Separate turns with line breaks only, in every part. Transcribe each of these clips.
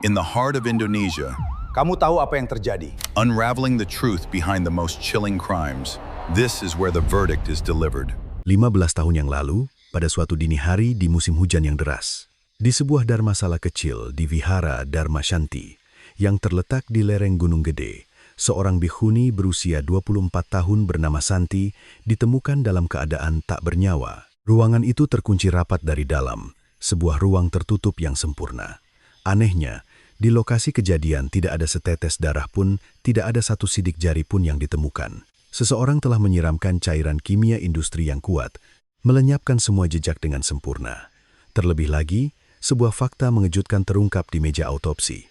In the heart of Indonesia,
Kamu tahu apa yang terjadi?
unraveling the truth behind the most chilling crimes, this is where the verdict is delivered.
15 tahun yang lalu, pada suatu dini hari di musim hujan yang deras, di sebuah dharmasala kecil di Vihara Dharma Shanti yang terletak di lereng Gunung Gede, seorang bhikkhuni berusia 24 tahun bernama Santi ditemukan dalam keadaan tak bernyawa. Ruangan itu terkunci rapat dari dalam, sebuah ruang tertutup yang sempurna. Anehnya, di lokasi kejadian tidak ada setetes darah pun, tidak ada satu sidik jari pun yang ditemukan. Seseorang telah menyiramkan cairan kimia industri yang kuat, melenyapkan semua jejak dengan sempurna. Terlebih lagi, sebuah fakta mengejutkan terungkap di meja autopsi.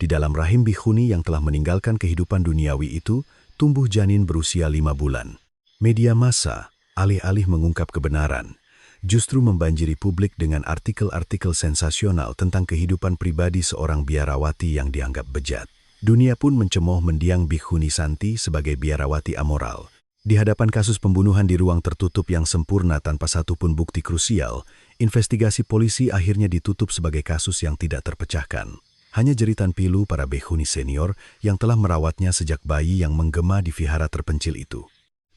Di dalam rahim bhikkhuni yang telah meninggalkan kehidupan duniawi itu, tumbuh janin berusia 5 bulan. Media massa, alih-alih mengungkap kebenaran, justru membanjiri publik dengan artikel-artikel sensasional tentang kehidupan pribadi seorang biarawati yang dianggap bejat. Dunia pun mencemooh mendiang bhikkhuni Santi sebagai biarawati amoral. Di hadapan kasus pembunuhan di ruang tertutup yang sempurna tanpa satupun bukti krusial, investigasi polisi akhirnya ditutup sebagai kasus yang tidak terpecahkan. Hanya jeritan pilu para bhikkhuni senior yang telah merawatnya sejak bayi yang menggema di vihara terpencil itu.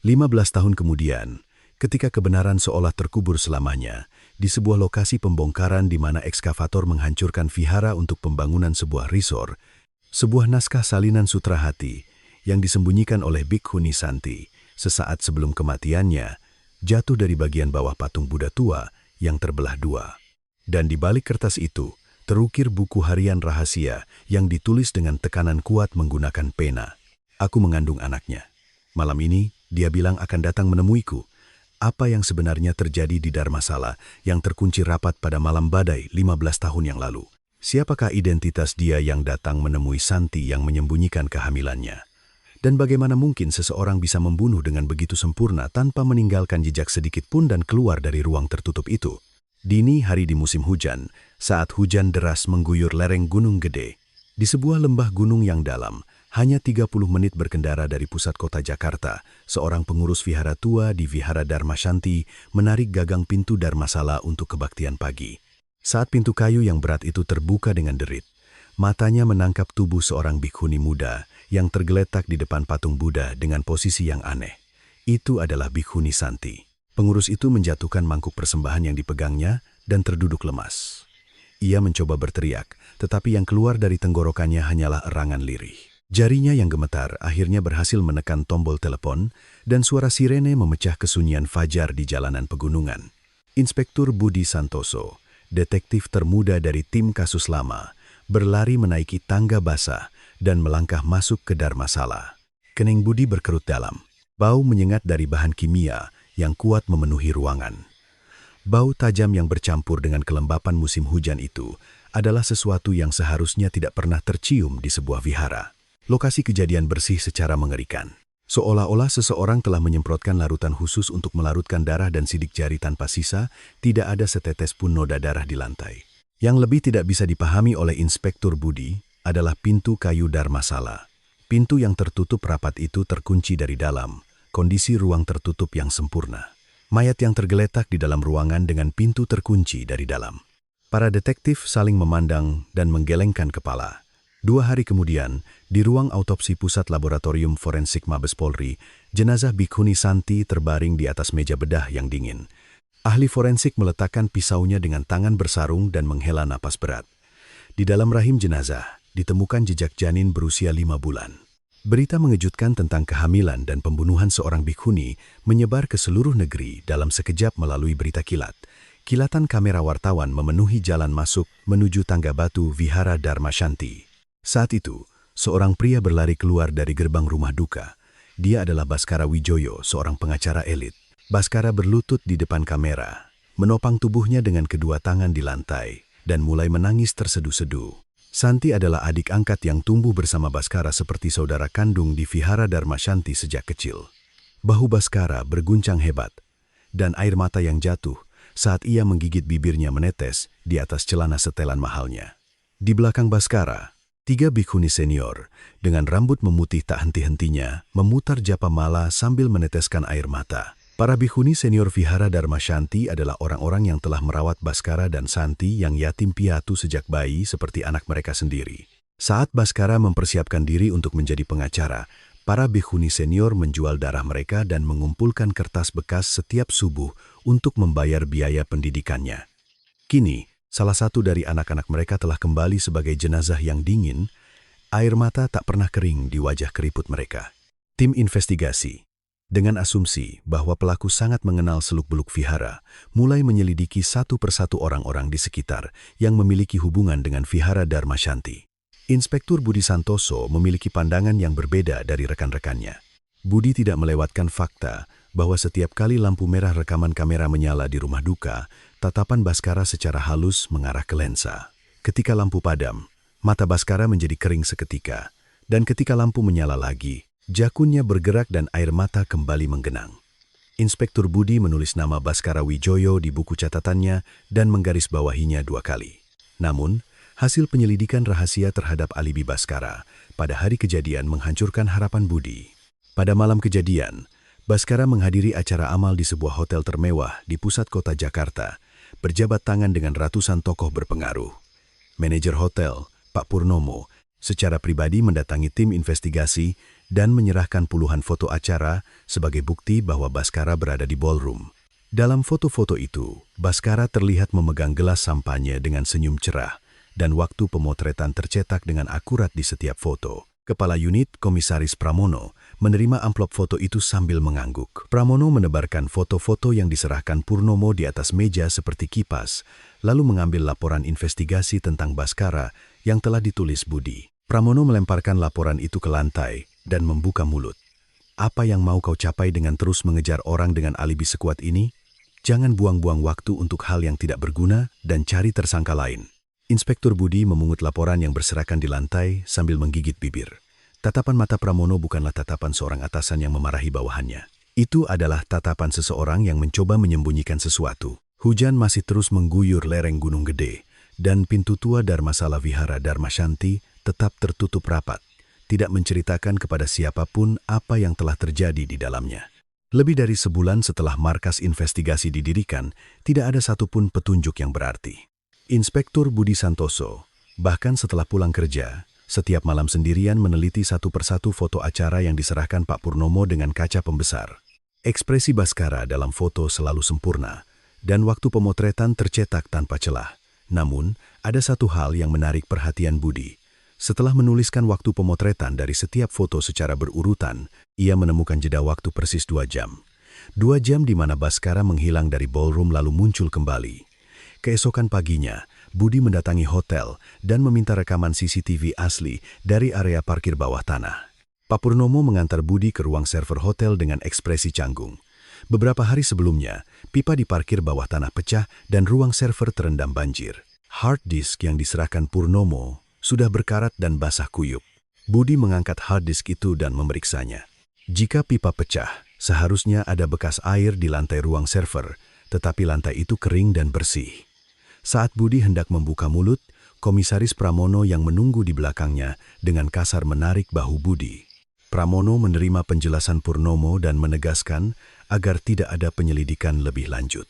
15 tahun kemudian, ketika kebenaran seolah terkubur selamanya, di sebuah lokasi pembongkaran di mana ekskavator menghancurkan vihara untuk pembangunan sebuah resort, sebuah naskah salinan sutra hati yang disembunyikan oleh bhikkhuni Santi sesaat sebelum kematiannya jatuh dari bagian bawah patung Buddha tua yang terbelah dua. Dan di balik kertas itu, terukir buku harian rahasia yang ditulis dengan tekanan kuat menggunakan pena. Aku mengandung anaknya. Malam ini, dia bilang akan datang menemuiku. Apa yang sebenarnya terjadi di Dharmasala yang terkunci rapat pada malam badai 15 tahun yang lalu? Siapakah identitas dia yang datang menemui Santi yang menyembunyikan kehamilannya? Dan bagaimana mungkin seseorang bisa membunuh dengan begitu sempurna tanpa meninggalkan jejak sedikit pun dan keluar dari ruang tertutup itu? Dini hari di musim hujan, saat hujan deras mengguyur lereng Gunung Gede, di sebuah lembah gunung yang dalam, hanya 30 menit berkendara dari pusat kota Jakarta, seorang pengurus vihara tua di Vihara Dharma Shanti menarik gagang pintu Dharmasala untuk kebaktian pagi. Saat pintu kayu yang berat itu terbuka dengan derit, matanya menangkap tubuh seorang bhikkhuni muda yang tergeletak di depan patung Buddha dengan posisi yang aneh. Itu adalah bhikkhuni Santi. Pengurus itu menjatuhkan mangkuk persembahan yang dipegangnya dan terduduk lemas. Ia mencoba berteriak, tetapi yang keluar dari tenggorokannya hanyalah erangan lirih. Jarinya yang gemetar akhirnya berhasil menekan tombol telepon dan suara sirene memecah kesunyian fajar di jalanan pegunungan. Inspektur Budi Santoso, detektif termuda dari tim kasus lama, berlari menaiki tangga basah dan melangkah masuk ke Dharmasala. Kening Budi berkerut dalam. Bau menyengat dari bahan kimia yang kuat memenuhi ruangan. Bau tajam yang bercampur dengan kelembapan musim hujan itu adalah sesuatu yang seharusnya tidak pernah tercium di sebuah vihara. Lokasi kejadian bersih secara mengerikan. Seolah-olah seseorang telah menyemprotkan larutan khusus untuk melarutkan darah dan sidik jari tanpa sisa, tidak ada setetes pun noda darah di lantai. Yang lebih tidak bisa dipahami oleh Inspektur Budi adalah pintu kayu Dharmasala. Pintu yang tertutup rapat itu terkunci dari dalam, kondisi ruang tertutup yang sempurna. Mayat yang tergeletak di dalam ruangan dengan pintu terkunci dari dalam. Para detektif saling memandang dan menggelengkan kepala. 2 hari kemudian, di ruang autopsi Pusat Laboratorium Forensik Mabes Polri, jenazah bhikkhuni Santi terbaring di atas meja bedah yang dingin. Ahli forensik meletakkan pisaunya dengan tangan bersarung dan menghela napas berat. Di dalam rahim jenazah, ditemukan jejak janin berusia 5 bulan. Berita mengejutkan tentang kehamilan dan pembunuhan seorang bhikkhuni menyebar ke seluruh negeri dalam sekejap melalui berita kilat. Kilatan kamera wartawan memenuhi jalan masuk menuju tangga batu Vihara Dharma Shanti. Saat itu, seorang pria berlari keluar dari gerbang rumah duka. Dia adalah Baskara Wijoyo, seorang pengacara elit. Baskara berlutut di depan kamera, menopang tubuhnya dengan kedua tangan di lantai, dan mulai menangis terseduh-seduh. Santi adalah adik angkat yang tumbuh bersama Baskara seperti saudara kandung di Vihara Dharma Shanti sejak kecil. Bahu Baskara berguncang hebat, dan air mata yang jatuh saat ia menggigit bibirnya menetes di atas celana setelan mahalnya. Di belakang Baskara, 3 bhikkhuni senior dengan rambut memutih tak henti-hentinya memutar japa mala sambil meneteskan air mata. Para bhikkhuni senior Vihara Dharma Shanti adalah orang-orang yang telah merawat Bhaskara dan Santi yang yatim piatu sejak bayi seperti anak mereka sendiri. Saat Bhaskara mempersiapkan diri untuk menjadi pengacara, para bhikkhuni senior menjual darah mereka dan mengumpulkan kertas bekas setiap subuh untuk membayar biaya pendidikannya. Kini, salah satu dari anak-anak mereka telah kembali sebagai jenazah yang dingin. Air mata tak pernah kering di wajah keriput mereka. Tim investigasi, dengan asumsi bahwa pelaku sangat mengenal seluk-beluk vihara, mulai menyelidiki satu persatu orang-orang di sekitar yang memiliki hubungan dengan Vihara Dharma Shanti. Inspektur Budi Santoso memiliki pandangan yang berbeda dari rekan-rekannya. Budi tidak melewatkan fakta bahwa setiap kali lampu merah rekaman kamera menyala di rumah duka, tatapan Bhaskara secara halus mengarah ke lensa. Ketika lampu padam, mata Bhaskara menjadi kering seketika, dan ketika lampu menyala lagi, jakunnya bergerak dan air mata kembali menggenang. Inspektur Budi menulis nama Bhaskara Wijoyo di buku catatannya dan menggarisbawahinya 2 kali. Namun, hasil penyelidikan rahasia terhadap alibi Bhaskara pada hari kejadian menghancurkan harapan Budi. Pada malam kejadian, Bhaskara menghadiri acara amal di sebuah hotel termewah di pusat kota Jakarta, berjabat tangan dengan ratusan tokoh berpengaruh. Manajer hotel, Pak Purnomo, secara pribadi mendatangi tim investigasi dan menyerahkan puluhan foto acara sebagai bukti bahwa Bhaskara berada di ballroom. Dalam foto-foto itu, Bhaskara terlihat memegang gelas sampanye dengan senyum cerah, dan waktu pemotretan tercetak dengan akurat di setiap foto. Kepala unit, Komisaris Pramono, menerima amplop foto itu sambil mengangguk. Pramono menebarkan foto-foto yang diserahkan Purnomo di atas meja seperti kipas, lalu mengambil laporan investigasi tentang Bhaskara yang telah ditulis Budi. Pramono melemparkan laporan itu ke lantai dan membuka mulut. Apa yang mau kau capai dengan terus mengejar orang dengan alibi sekuat ini? Jangan buang-buang waktu untuk hal yang tidak berguna dan cari tersangka lain. Inspektur Budi memungut laporan yang berserakan di lantai sambil menggigit bibir. Tatapan mata Pramono bukanlah tatapan seorang atasan yang memarahi bawahannya. Itu adalah tatapan seseorang yang mencoba menyembunyikan sesuatu. Hujan masih terus mengguyur lereng Gunung Gede, dan pintu tua Dharmasala Vihara Dharma Shanti tetap tertutup rapat, tidak menceritakan kepada siapapun apa yang telah terjadi di dalamnya. Lebih dari sebulan setelah markas investigasi didirikan, tidak ada satupun petunjuk yang berarti. Inspektur Budi Santoso, bahkan setelah pulang kerja, setiap malam sendirian meneliti satu persatu foto acara yang diserahkan Pak Purnomo dengan kaca pembesar. Ekspresi Bhaskara dalam foto selalu sempurna, dan waktu pemotretan tercetak tanpa celah. Namun, ada satu hal yang menarik perhatian Budi. Setelah menuliskan waktu pemotretan dari setiap foto secara berurutan, ia menemukan jeda waktu persis 2 jam. 2 jam di mana Bhaskara menghilang dari ballroom lalu muncul kembali. Keesokan paginya, Budi mendatangi hotel dan meminta rekaman CCTV asli dari area parkir bawah tanah. Pak Purnomo mengantar Budi ke ruang server hotel dengan ekspresi canggung. Beberapa hari sebelumnya, pipa di parkir bawah tanah pecah dan ruang server terendam banjir. Hard disk yang diserahkan Purnomo sudah berkarat dan basah kuyup. Budi mengangkat hard disk itu dan memeriksanya. Jika pipa pecah, seharusnya ada bekas air di lantai ruang server, tetapi lantai itu kering dan bersih. Saat Budi hendak membuka mulut, Komisaris Pramono yang menunggu di belakangnya dengan kasar menarik bahu Budi. Pramono menerima penjelasan Purnomo dan menegaskan agar tidak ada penyelidikan lebih lanjut.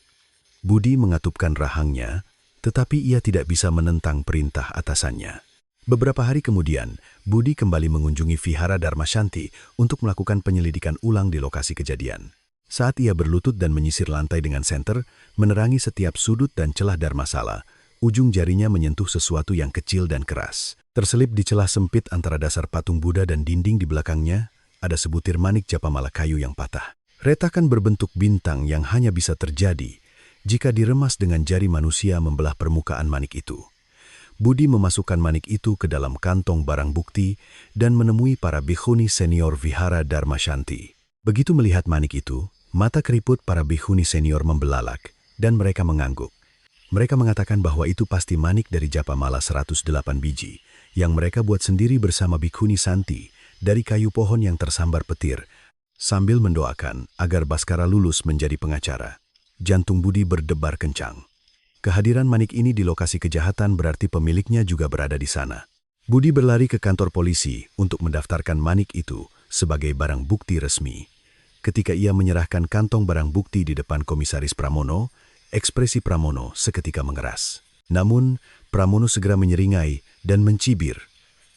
Budi mengatupkan rahangnya, tetapi ia tidak bisa menentang perintah atasannya. Beberapa hari kemudian, Budi kembali mengunjungi Vihara Dharma Shanti untuk melakukan penyelidikan ulang di lokasi kejadian. Saat ia berlutut dan menyisir lantai dengan senter, menerangi setiap sudut dan celah Dharmasala, ujung jarinya menyentuh sesuatu yang kecil dan keras. Terselip di celah sempit antara dasar patung Buddha dan dinding di belakangnya, ada sebutir manik japamala kayu yang patah. Retakan berbentuk bintang yang hanya bisa terjadi jika diremas dengan jari manusia membelah permukaan manik itu. Budi memasukkan manik itu ke dalam kantong barang bukti dan menemui para bhikkhuni senior Vihara Dharma Shanti. Begitu melihat manik itu, mata keriput para bhikkhuni senior membelalak dan mereka mengangguk. Mereka mengatakan bahwa itu pasti manik dari japamala 108 biji yang mereka buat sendiri bersama bhikkhuni Santi dari kayu pohon yang tersambar petir, sambil mendoakan agar Bhaskara lulus menjadi pengacara. Jantung Budi berdebar kencang. Kehadiran manik ini di lokasi kejahatan berarti pemiliknya juga berada di sana. Budi berlari ke kantor polisi untuk mendaftarkan manik itu sebagai barang bukti resmi. ketika ia menyerahkan kantong barang bukti di depan Komisaris Pramono, ekspresi Pramono seketika mengeras. Namun, Pramono segera menyeringai dan mencibir.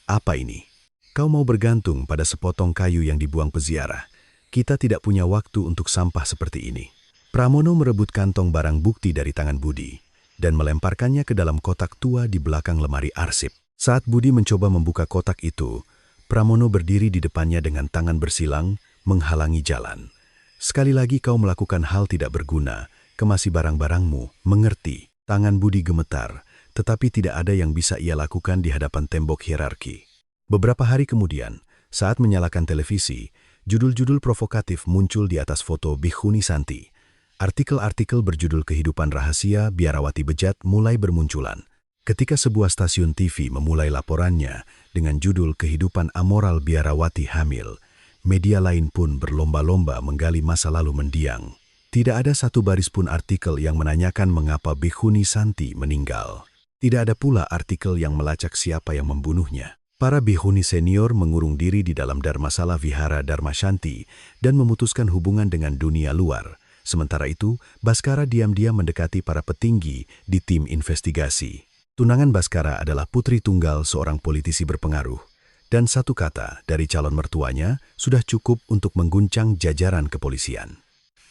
"Apa ini? Kau mau bergantung pada sepotong kayu yang dibuang peziarah? Kita tidak punya waktu untuk sampah seperti ini." Pramono merebut kantong barang bukti dari tangan Budi dan melemparkannya ke dalam kotak tua di belakang lemari arsip. Saat Budi mencoba membuka kotak itu, Pramono berdiri di depannya dengan tangan bersilang, menghalangi jalan. "Sekali lagi kau melakukan hal tidak berguna, kemasi barang-barangmu, mengerti?" Tangan Budi gemetar, tetapi tidak ada yang bisa ia lakukan di hadapan tembok hierarki. Beberapa hari kemudian, saat menyalakan televisi, judul-judul provokatif muncul di atas foto Bhikkhuni Santi. Artikel-artikel berjudul "Kehidupan Rahasia Biarawati Bejat" mulai bermunculan. Ketika sebuah stasiun TV memulai laporannya dengan judul "Kehidupan Amoral Biarawati Hamil", media lain pun berlomba-lomba menggali masa lalu mendiang. Tidak ada satu baris pun artikel yang menanyakan mengapa Bhikkhuni Santi meninggal. Tidak ada pula artikel yang melacak siapa yang membunuhnya. Para bhikkhuni senior mengurung diri di dalam Dharmasala Vihara Dharma Shanti dan memutuskan hubungan dengan dunia luar. Sementara itu, Baskara diam-diam mendekati para petinggi di tim investigasi. Tunangan Baskara adalah putri tunggal seorang politisi berpengaruh, dan satu kata dari calon mertuanya sudah cukup untuk mengguncang jajaran kepolisian.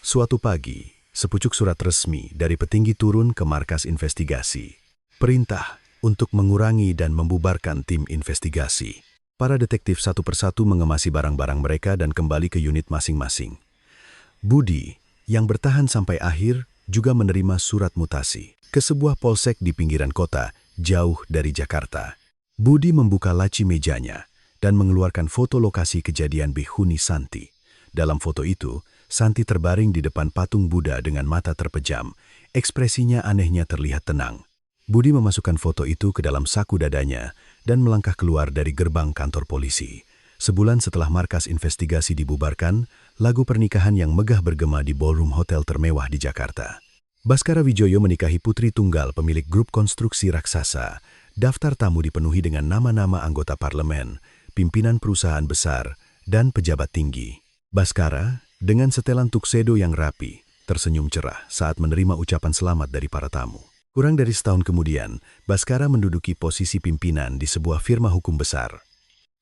Suatu pagi, sepucuk surat resmi dari petinggi turun ke markas investigasi. Perintah untuk mengurangi dan membubarkan tim investigasi. Para detektif satu persatu mengemasi barang-barang mereka dan kembali ke unit masing-masing. Budi, yang bertahan sampai akhir, juga menerima surat mutasi ke sebuah polsek di pinggiran kota, jauh dari Jakarta. Budi membuka laci mejanya dan mengeluarkan foto lokasi kejadian Bhikkhuni Santi. Dalam foto itu, Santi terbaring di depan patung Buddha dengan mata terpejam. Ekspresinya anehnya terlihat tenang. Budi memasukkan foto itu ke dalam saku dadanya dan melangkah keluar dari gerbang kantor polisi. Sebulan setelah markas investigasi dibubarkan, lagu pernikahan yang megah bergema di ballroom hotel termewah di Jakarta. Baskara Wijoyo menikahi putri tunggal pemilik grup konstruksi raksasa. Daftar tamu dipenuhi dengan nama-nama anggota parlemen, pimpinan perusahaan besar, dan pejabat tinggi. Baskara, dengan setelan tuksedo yang rapi, tersenyum cerah saat menerima ucapan selamat dari para tamu. Kurang dari setahun kemudian, Baskara menduduki posisi pimpinan di sebuah firma hukum besar.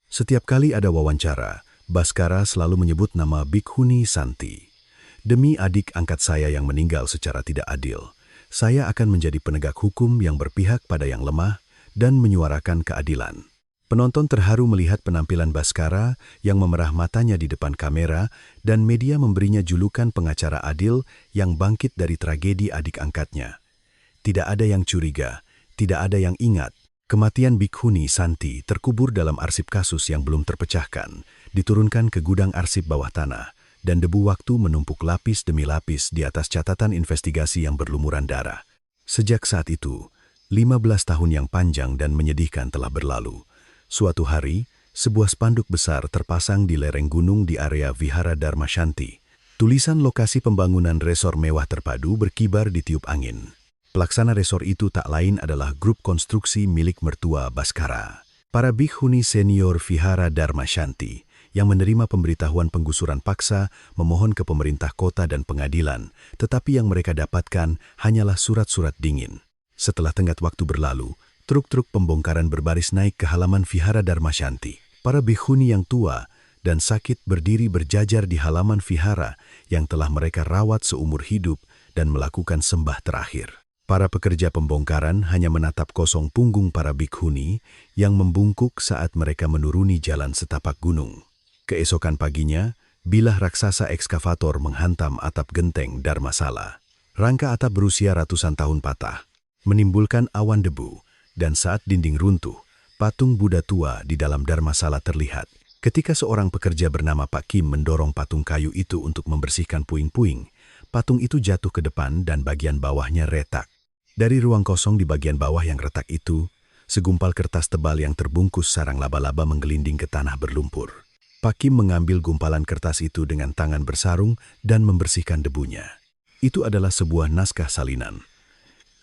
Setiap kali ada wawancara, Baskara selalu menyebut nama Bhikkhuni Santi. "Demi adik angkat saya yang meninggal secara tidak adil, saya akan menjadi penegak hukum yang berpihak pada yang lemah dan menyuarakan keadilan." Penonton terharu melihat penampilan Baskara yang memerah matanya di depan kamera dan media memberinya julukan pengacara adil yang bangkit dari tragedi adik angkatnya. Tidak ada yang curiga, tidak ada yang ingat. Kematian Bhikkhuni Santi terkubur dalam arsip kasus yang belum terpecahkan, diturunkan ke gudang arsip bawah tanah, dan debu waktu menumpuk lapis demi lapis di atas catatan investigasi yang berlumuran darah. Sejak saat itu, 15 tahun yang panjang dan menyedihkan telah berlalu. Suatu hari, sebuah spanduk besar terpasang di lereng gunung di area Vihara Dharma Shanti. Tulisan lokasi pembangunan resor mewah terpadu berkibar di tiup angin. Pelaksana resor itu tak lain adalah grup konstruksi milik mertua Baskara. Para bhikkhuni senior Vihara Dharma Shanti yang menerima pemberitahuan penggusuran paksa memohon ke pemerintah kota dan pengadilan, tetapi yang mereka dapatkan hanyalah surat-surat dingin. Setelah tenggat waktu berlalu, truk-truk pembongkaran berbaris naik ke halaman Vihara Dharma Shanti. Para bhikkhuni yang tua dan sakit berdiri berjajar di halaman vihara yang telah mereka rawat seumur hidup dan melakukan sembah terakhir. Para pekerja pembongkaran hanya menatap kosong punggung para bhikkhuni yang membungkuk saat mereka menuruni jalan setapak gunung. Keesokan paginya, bilah raksasa ekskavator menghantam atap genteng Dharmasala. Rangka atap berusia ratusan tahun patah, menimbulkan awan debu. Dan saat dinding runtuh, patung Buddha tua di dalam Dharmasala terlihat. Ketika seorang pekerja bernama Pak Kim mendorong patung kayu itu untuk membersihkan puing-puing, patung itu jatuh ke depan dan bagian bawahnya retak. Dari ruang kosong di bagian bawah yang retak itu, segumpal kertas tebal yang terbungkus sarang laba-laba menggelinding ke tanah berlumpur. Pak Kim mengambil gumpalan kertas itu dengan tangan bersarung dan membersihkan debunya. Itu adalah sebuah naskah salinan.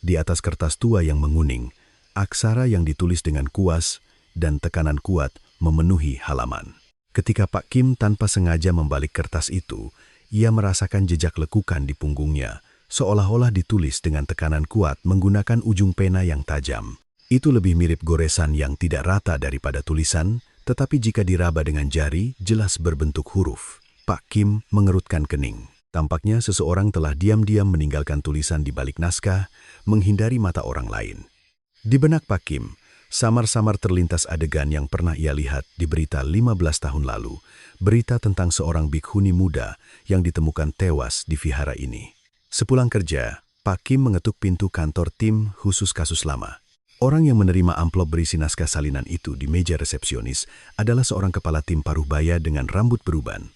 Di atas kertas tua yang menguning, aksara yang ditulis dengan kuas dan tekanan kuat memenuhi halaman. Ketika Pak Kim tanpa sengaja membalik kertas itu, ia merasakan jejak lekukan di punggungnya, seolah-olah ditulis dengan tekanan kuat menggunakan ujung pena yang tajam. Itu lebih mirip goresan yang tidak rata daripada tulisan, tetapi jika diraba dengan jari, jelas berbentuk huruf. Pak Kim mengerutkan kening. Tampaknya seseorang telah diam-diam meninggalkan tulisan di balik naskah, menghindari mata orang lain. Di benak Pak Kim, samar-samar terlintas adegan yang pernah ia lihat di berita 15 tahun lalu, berita tentang seorang bikkhuni muda yang ditemukan tewas di vihara ini. Sepulang kerja, Pak Kim mengetuk pintu kantor tim khusus kasus lama. Orang yang menerima amplop berisi naskah salinan itu di meja resepsionis adalah seorang kepala tim paruh-baya dengan rambut beruban.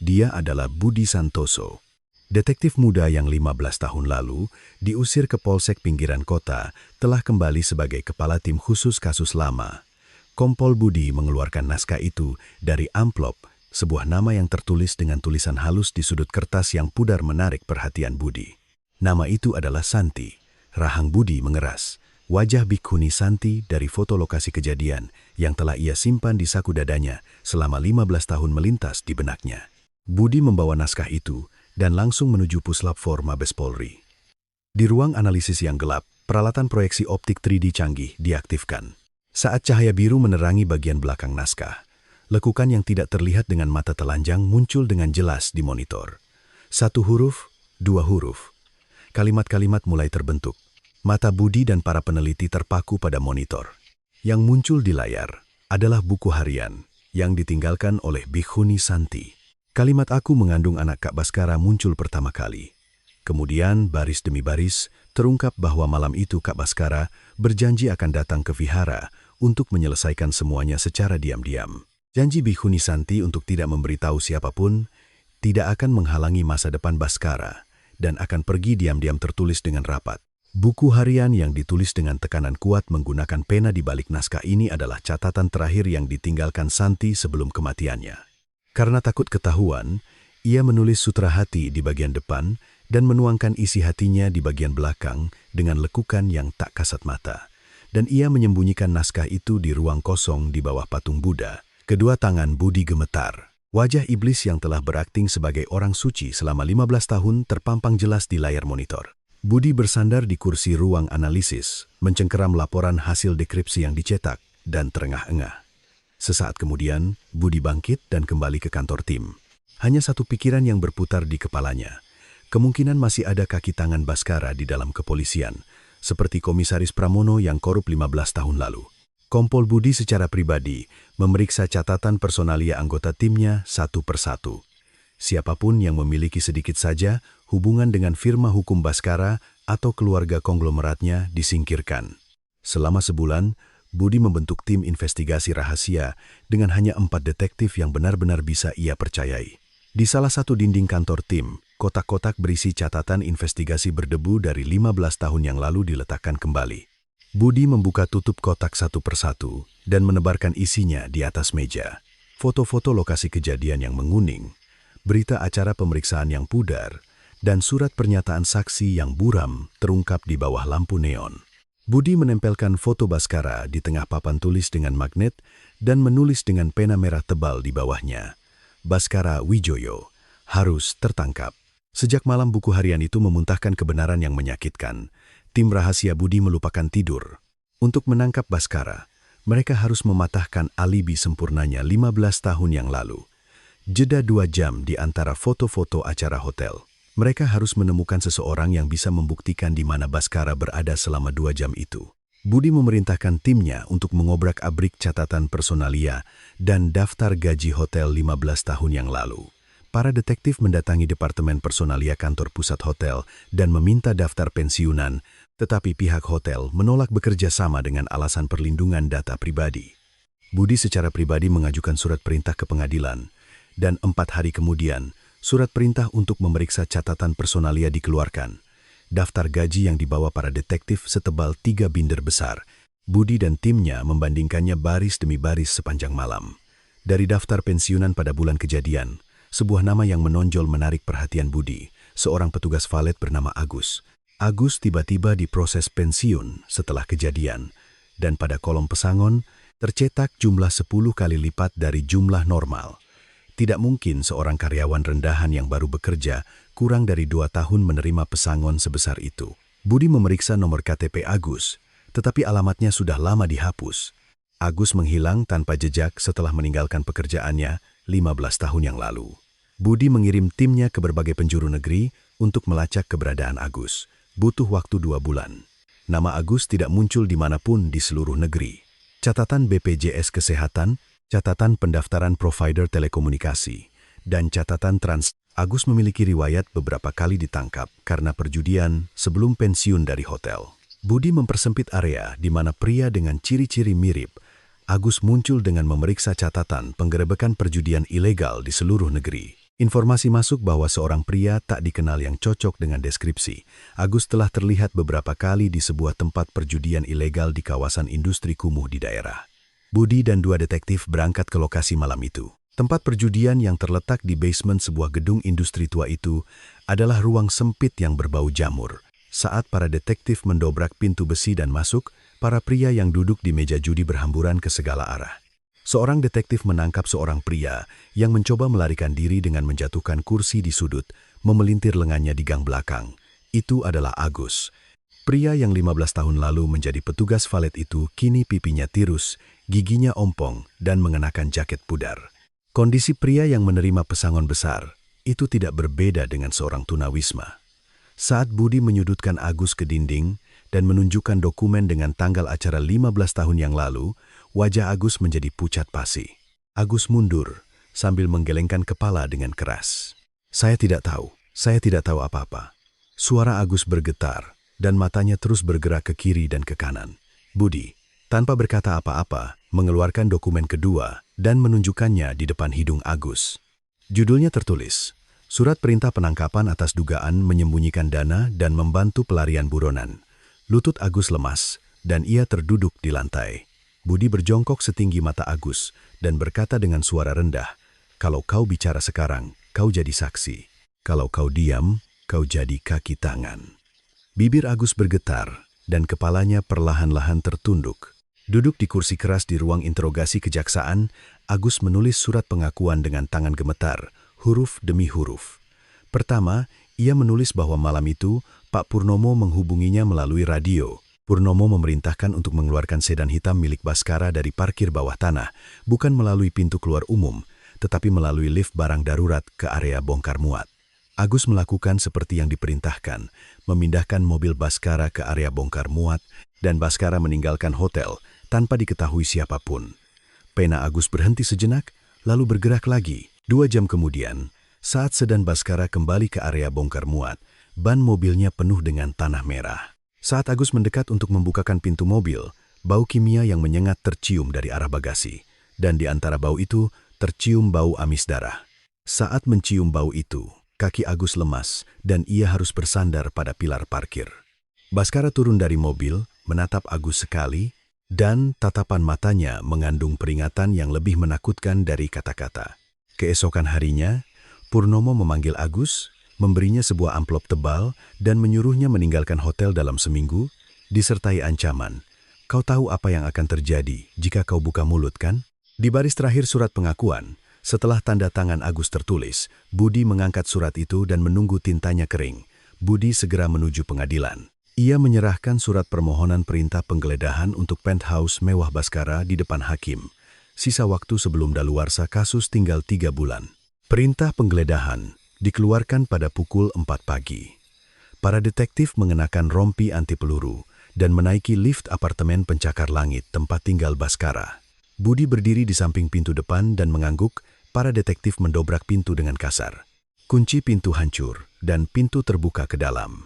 Dia adalah Budi Santoso. Detektif muda yang 15 tahun lalu diusir ke Polsek pinggiran kota telah kembali sebagai kepala tim khusus kasus lama. Kompol Budi mengeluarkan naskah itu dari amplop, sebuah nama yang tertulis dengan tulisan halus di sudut kertas yang pudar menarik perhatian Budi. Nama itu adalah Santi. Rahang Budi mengeras. Wajah bikkhuni Santi dari foto lokasi kejadian yang telah ia simpan di saku dadanya selama 15 tahun melintas di benaknya. Budi membawa naskah itu dan langsung menuju Puslap 4 Mabes Polri. Di ruang analisis yang gelap, peralatan proyeksi optik 3D canggih diaktifkan. Saat cahaya biru menerangi bagian belakang naskah, lekukan yang tidak terlihat dengan mata telanjang muncul dengan jelas di monitor. 1 huruf, 2 huruf. Kalimat-kalimat mulai terbentuk. Mata Budi dan para peneliti terpaku pada monitor. Yang muncul di layar adalah buku harian yang ditinggalkan oleh bikkhuni Santi. Kalimat "aku mengandung anak Kak Baskara" muncul pertama kali. Kemudian, baris demi baris, terungkap bahwa malam itu Kak Baskara berjanji akan datang ke vihara untuk menyelesaikan semuanya secara diam-diam. Janji bikkhuni Santi untuk tidak memberitahu siapapun, tidak akan menghalangi masa depan Baskara, dan akan pergi diam-diam tertulis dengan rapat. Buku harian yang ditulis dengan tekanan kuat menggunakan pena di balik naskah ini adalah catatan terakhir yang ditinggalkan Santi sebelum kematiannya. Karena takut ketahuan, ia menulis sutra hati di bagian depan dan menuangkan isi hatinya di bagian belakang dengan lekukan yang tak kasat mata. Dan ia menyembunyikan naskah itu di ruang kosong di bawah patung Buddha. Kedua tangan Budi gemetar. Wajah iblis yang telah berakting sebagai orang suci selama 15 tahun terpampang jelas di layar monitor. Budi bersandar di kursi ruang analisis, mencengkeram laporan hasil dekripsi yang dicetak dan terengah-engah. Sesaat kemudian, Budi bangkit dan kembali ke kantor tim. Hanya satu pikiran yang berputar di kepalanya. Kemungkinan masih ada kaki tangan Baskara di dalam kepolisian, seperti Komisaris Pramono yang korup 15 tahun lalu. Kompol Budi secara pribadi memeriksa catatan personalia anggota timnya satu persatu. Siapapun yang memiliki sedikit saja hubungan dengan firma hukum Baskara atau keluarga konglomeratnya disingkirkan. Selama sebulan, Budi membentuk tim investigasi rahasia dengan hanya 4 detektif yang benar-benar bisa ia percayai. Di salah satu dinding kantor tim, kotak-kotak berisi catatan investigasi berdebu dari 15 tahun yang lalu diletakkan kembali. Budi membuka tutup kotak satu persatu dan menebarkan isinya di atas meja. Foto-foto lokasi kejadian yang menguning, berita acara pemeriksaan yang pudar, dan surat pernyataan saksi yang buram terungkap di bawah lampu neon. Budi menempelkan foto Baskara di tengah papan tulis dengan magnet dan menulis dengan pena merah tebal di bawahnya. Baskara Wijoyo harus tertangkap. Sejak malam buku harian itu memuntahkan kebenaran yang menyakitkan. Tim rahasia Budi melupakan tidur. Untuk menangkap Baskara, mereka harus mematahkan alibi sempurnanya 15 tahun yang lalu. Jeda 2 jam di antara foto-foto acara hotel. Mereka harus menemukan seseorang yang bisa membuktikan di mana Baskara berada selama 2 jam itu. Budi memerintahkan timnya untuk mengobrak-abrik catatan personalia dan daftar gaji hotel 15 tahun yang lalu. Para detektif mendatangi departemen personalia kantor pusat hotel dan meminta daftar pensiunan, tetapi pihak hotel menolak bekerja sama dengan alasan perlindungan data pribadi. Budi secara pribadi mengajukan surat perintah ke pengadilan, dan 4 hari kemudian, surat perintah untuk memeriksa catatan personalia dikeluarkan. Daftar gaji yang dibawa para detektif setebal 3 binder besar. Budi dan timnya membandingkannya baris demi baris sepanjang malam. Dari daftar pensiunan pada bulan kejadian, sebuah nama yang menonjol menarik perhatian Budi, seorang petugas valet bernama Agus. Agus tiba-tiba diproses pensiun setelah kejadian, dan pada kolom pesangon tercetak jumlah 10 kali lipat dari jumlah normal. Tidak mungkin seorang karyawan rendahan yang baru bekerja kurang dari 2 tahun menerima pesangon sebesar itu. Budi memeriksa nomor KTP Agus, tetapi alamatnya sudah lama dihapus. Agus menghilang tanpa jejak setelah meninggalkan pekerjaannya 15 tahun yang lalu. Budi mengirim timnya ke berbagai penjuru negeri untuk melacak keberadaan Agus. Butuh waktu 2 bulan. Nama Agus tidak muncul dimanapun di seluruh negeri. Catatan BPJS Kesehatan, catatan pendaftaran provider telekomunikasi, dan catatan Agus memiliki riwayat beberapa kali ditangkap karena perjudian sebelum pensiun dari hotel. Budi mempersempit area di mana pria dengan ciri-ciri mirip Agus muncul dengan memeriksa catatan penggerebekan perjudian ilegal di seluruh negeri. Informasi masuk bahwa seorang pria tak dikenal yang cocok dengan deskripsi. Agus telah terlihat beberapa kali di sebuah tempat perjudian ilegal di kawasan industri kumuh di daerah. Budi dan 2 detektif berangkat ke lokasi malam itu. Tempat perjudian yang terletak di basement sebuah gedung industri tua itu adalah ruang sempit yang berbau jamur. Saat para detektif mendobrak pintu besi dan masuk, para pria yang duduk di meja judi berhamburan ke segala arah. Seorang detektif menangkap seorang pria yang mencoba melarikan diri dengan menjatuhkan kursi di sudut, memelintir lengannya di gang belakang. Itu adalah Agus. Pria yang 15 tahun lalu menjadi petugas valet itu kini pipinya tirus, giginya ompong, dan mengenakan jaket pudar. Kondisi pria yang menerima pesangon besar itu tidak berbeda dengan seorang tunawisma. Saat Budi menyudutkan Agus ke dinding dan menunjukkan dokumen dengan tanggal acara 15 tahun yang lalu, wajah Agus menjadi pucat pasi. Agus mundur sambil menggelengkan kepala dengan keras. Saya tidak tahu apa-apa. Suara Agus bergetar dan matanya terus bergerak ke kiri dan ke kanan. Budi, tanpa berkata apa-apa, mengeluarkan dokumen kedua dan menunjukkannya di depan hidung Agus. Judulnya tertulis, Surat Perintah Penangkapan atas dugaan menyembunyikan dana dan membantu pelarian buronan. Lutut Agus lemas dan ia terduduk di lantai. Budi berjongkok setinggi mata Agus dan berkata dengan suara rendah, "Kalau kau bicara sekarang, kau jadi saksi. Kalau kau diam, kau jadi kaki tangan." Bibir Agus bergetar dan kepalanya perlahan-lahan tertunduk. Duduk di kursi keras di ruang interogasi kejaksaan, Agus menulis surat pengakuan dengan tangan gemetar, huruf demi huruf. Pertama, ia menulis bahwa malam itu Pak Purnomo menghubunginya melalui radio. Purnomo memerintahkan untuk mengeluarkan sedan hitam milik Baskara dari parkir bawah tanah, bukan melalui pintu keluar umum, tetapi melalui lift barang darurat ke area bongkar muat. Agus melakukan seperti yang diperintahkan, memindahkan mobil Baskara ke area bongkar muat, dan Baskara meninggalkan hotel tanpa diketahui siapapun. Pena Agus berhenti sejenak, lalu bergerak lagi. 2 jam kemudian, saat sedan Baskara kembali ke area bongkar muat, ban mobilnya penuh dengan tanah merah. Saat Agus mendekat untuk membukakan pintu mobil, bau kimia yang menyengat tercium dari arah bagasi, dan di antara bau itu tercium bau amis darah. Saat mencium bau itu, kaki Agus lemas dan ia harus bersandar pada pilar parkir. Baskara turun dari mobil, menatap Agus sekali, dan tatapan matanya mengandung peringatan yang lebih menakutkan dari kata-kata. Keesokan harinya, Purnomo memanggil Agus, memberinya sebuah amplop tebal dan menyuruhnya meninggalkan hotel dalam seminggu, disertai ancaman. Kau tahu apa yang akan terjadi jika kau buka mulut, kan? Di baris terakhir surat pengakuan, setelah tanda tangan Agus tertulis, Budi mengangkat surat itu dan menunggu tintanya kering. Budi segera menuju pengadilan. Ia menyerahkan surat permohonan perintah penggeledahan untuk penthouse mewah Baskara di depan hakim. Sisa waktu sebelum daluarsa kasus tinggal 3 bulan. Perintah penggeledahan dikeluarkan pada pukul 4 pagi. Para detektif mengenakan rompi anti peluru dan menaiki lift apartemen pencakar langit tempat tinggal Baskara. Budi berdiri di samping pintu depan dan mengangguk. Para detektif mendobrak pintu dengan kasar. Kunci pintu hancur dan pintu terbuka ke dalam.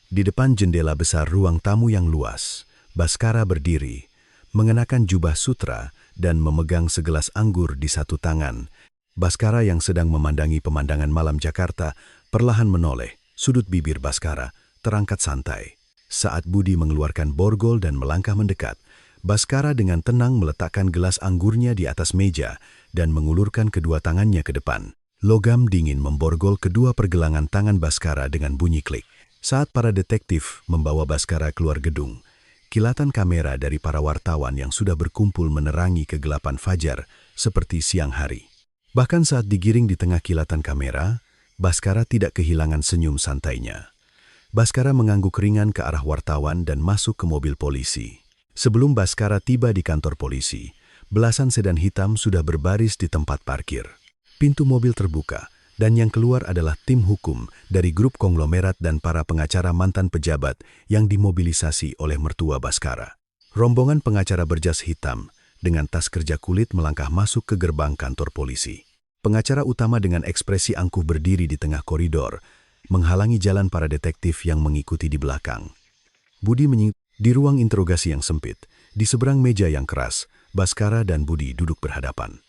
Di depan jendela besar ruang tamu yang luas, Baskara berdiri, mengenakan jubah sutra dan memegang segelas anggur di satu tangan. Baskara yang sedang memandangi pemandangan malam Jakarta perlahan menoleh. Sudut bibir Baskara terangkat santai. Saat Budi mengeluarkan borgol dan melangkah mendekat, Baskara dengan tenang meletakkan gelas anggurnya di atas meja dan mengulurkan kedua tangannya ke depan. Logam dingin memborgol kedua pergelangan tangan Baskara dengan bunyi klik. Saat para detektif membawa Baskara keluar gedung, kilatan kamera dari para wartawan yang sudah berkumpul menerangi kegelapan fajar seperti siang hari. Bahkan saat digiring di tengah kilatan kamera, Baskara tidak kehilangan senyum santainya. Baskara mengangguk ringan ke arah wartawan dan masuk ke mobil polisi. Sebelum Baskara tiba di kantor polisi, belasan sedan hitam sudah berbaris di tempat parkir. Pintu mobil terbuka, dan yang keluar adalah tim hukum dari grup konglomerat dan para pengacara mantan pejabat yang dimobilisasi oleh mertua Baskara. Rombongan pengacara berjas hitam dengan tas kerja kulit melangkah masuk ke gerbang kantor polisi. Pengacara utama dengan ekspresi angkuh berdiri di tengah koridor, menghalangi jalan para detektif yang mengikuti di belakang. Budi di ruang interogasi yang sempit, di seberang meja yang keras, Baskara dan Budi duduk berhadapan.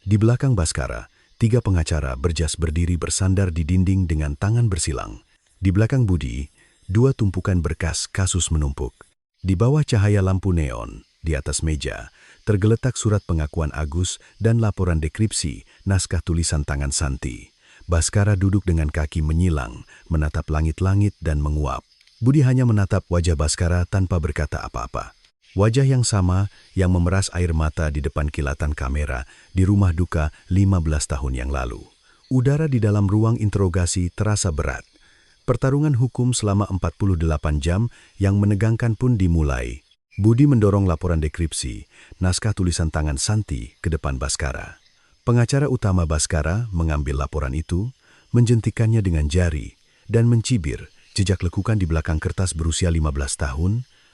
Di belakang Baskara, 3 pengacara berjas berdiri bersandar di dinding dengan tangan bersilang. Di belakang Budi, 2 tumpukan berkas kasus menumpuk. Di bawah cahaya lampu neon, di atas meja, tergeletak surat pengakuan Agus dan laporan dekripsi naskah tulisan tangan Santi. Baskara duduk dengan kaki menyilang, menatap langit-langit dan menguap. Budi hanya menatap wajah Baskara tanpa berkata apa-apa. Wajah yang sama yang memeras air mata di depan kilatan kamera di rumah duka 15 tahun yang lalu. Udara di dalam ruang interogasi terasa berat. Pertarungan hukum selama 48 jam yang menegangkan pun dimulai. Budi mendorong laporan dekripsi, naskah tulisan tangan Santi ke depan Baskara. Pengacara utama Baskara mengambil laporan itu, menjentikannya dengan jari, dan mencibir jejak lekukan di belakang kertas berusia 15 tahun.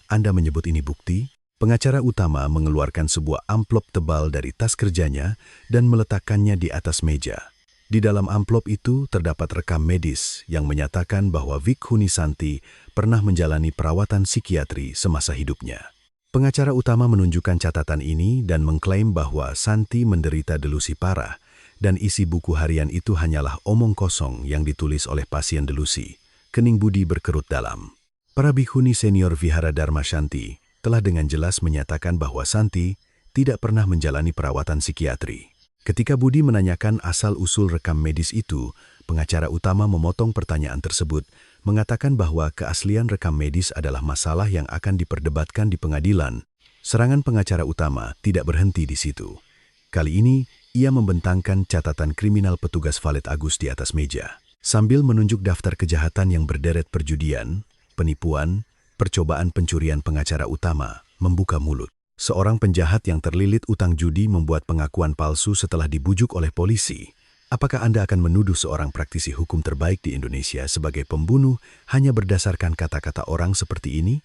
Anda menyebut ini bukti? Pengacara utama mengeluarkan sebuah amplop tebal dari tas kerjanya dan meletakkannya di atas meja. Di dalam amplop itu terdapat rekam medis yang menyatakan bahwa Vikhuni Santi pernah menjalani perawatan psikiatri semasa hidupnya. Pengacara utama menunjukkan catatan ini dan mengklaim bahwa Santi menderita delusi parah dan isi buku harian itu hanyalah omong kosong yang ditulis oleh pasien delusi. Kening Budi berkerut dalam. Para bhikkhuni senior Vihara Dharma Shanti telah dengan jelas menyatakan bahwa Santi tidak pernah menjalani perawatan psikiatri. Ketika Budi menanyakan asal-usul rekam medis itu, pengacara utama memotong pertanyaan tersebut, mengatakan bahwa keaslian rekam medis adalah masalah yang akan diperdebatkan di pengadilan. Serangan pengacara utama tidak berhenti di situ. Kali ini, ia membentangkan catatan kriminal petugas valet Agus di atas meja. Sambil menunjuk daftar kejahatan yang berderet perjudian, penipuan, percobaan pencurian, pengacara utama membuka mulut. Seorang penjahat yang terlilit utang judi membuat pengakuan palsu setelah dibujuk oleh polisi. Apakah Anda akan menuduh seorang praktisi hukum terbaik di Indonesia sebagai pembunuh hanya berdasarkan kata-kata orang seperti ini?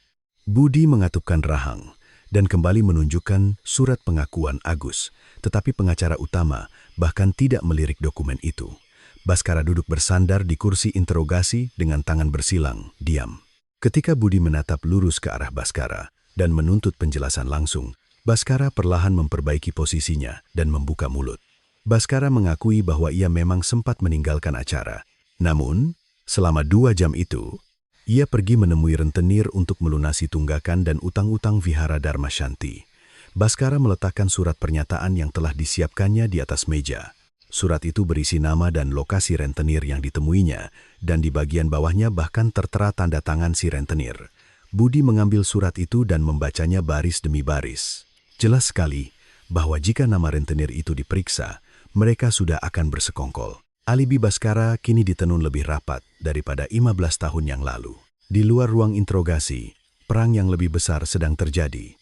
Budi mengatupkan rahang dan kembali menunjukkan surat pengakuan Agus, tetapi pengacara utama bahkan tidak melirik dokumen itu. Baskara duduk bersandar di kursi interogasi dengan tangan bersilang, diam. Ketika Budi menatap lurus ke arah Baskara dan menuntut penjelasan langsung, Baskara perlahan memperbaiki posisinya dan membuka mulut. Baskara mengakui bahwa ia memang sempat meninggalkan acara. Namun, selama 2 jam itu, ia pergi menemui rentenir untuk melunasi tunggakan dan utang-utang Vihara Dharma Shanti. Baskara meletakkan surat pernyataan yang telah disiapkannya di atas meja. Surat itu berisi nama dan lokasi rentenir yang ditemuinya, dan di bagian bawahnya bahkan tertera tanda tangan si rentenir. Budi mengambil surat itu dan membacanya baris demi baris. Jelas sekali bahwa jika nama rentenir itu diperiksa, mereka sudah akan bersekongkol. Alibi Baskara kini ditenun lebih rapat daripada 15 tahun yang lalu. Di luar ruang interogasi, perang yang lebih besar sedang terjadi.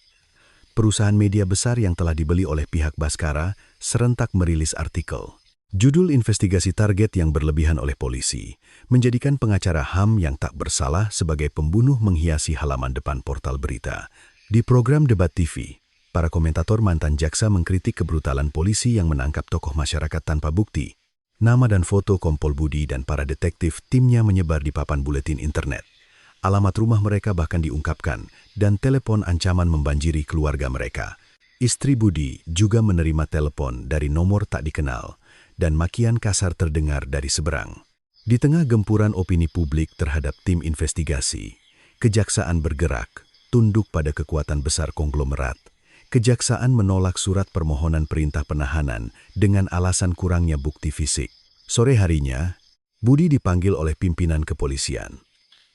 Perusahaan media besar yang telah dibeli oleh pihak Baskara serentak merilis artikel. Judul investigasi target yang berlebihan oleh polisi menjadikan pengacara HAM yang tak bersalah sebagai pembunuh menghiasi halaman depan portal berita. Di program debat TV, para komentator mantan jaksa mengkritik kebrutalan polisi yang menangkap tokoh masyarakat tanpa bukti. Nama dan foto Kompol Budi dan para detektif timnya menyebar di papan buletin internet. Alamat rumah mereka bahkan diungkapkan dan telepon ancaman membanjiri keluarga mereka. Istri Budi juga menerima telepon dari nomor tak dikenal dan makian kasar terdengar dari seberang. Di tengah gempuran opini publik terhadap tim investigasi, kejaksaan bergerak, tunduk pada kekuatan besar konglomerat. Kejaksaan menolak surat permohonan perintah penahanan dengan alasan kurangnya bukti fisik. Sore harinya, Budi dipanggil oleh pimpinan kepolisian.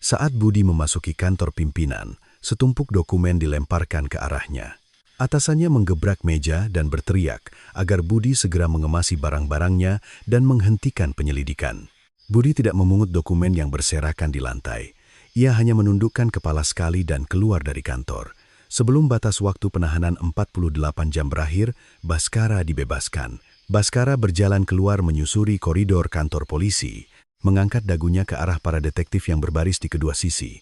Saat Budi memasuki kantor pimpinan, setumpuk dokumen dilemparkan ke arahnya. Atasannya menggebrak meja dan berteriak agar Budi segera mengemasi barang-barangnya dan menghentikan penyelidikan. Budi tidak memungut dokumen yang berserakan di lantai. Ia hanya menundukkan kepala sekali dan keluar dari kantor. Sebelum batas waktu penahanan 48 jam berakhir, Baskara dibebaskan. Baskara berjalan keluar menyusuri koridor kantor polisi, mengangkat dagunya ke arah para detektif yang berbaris di kedua sisi.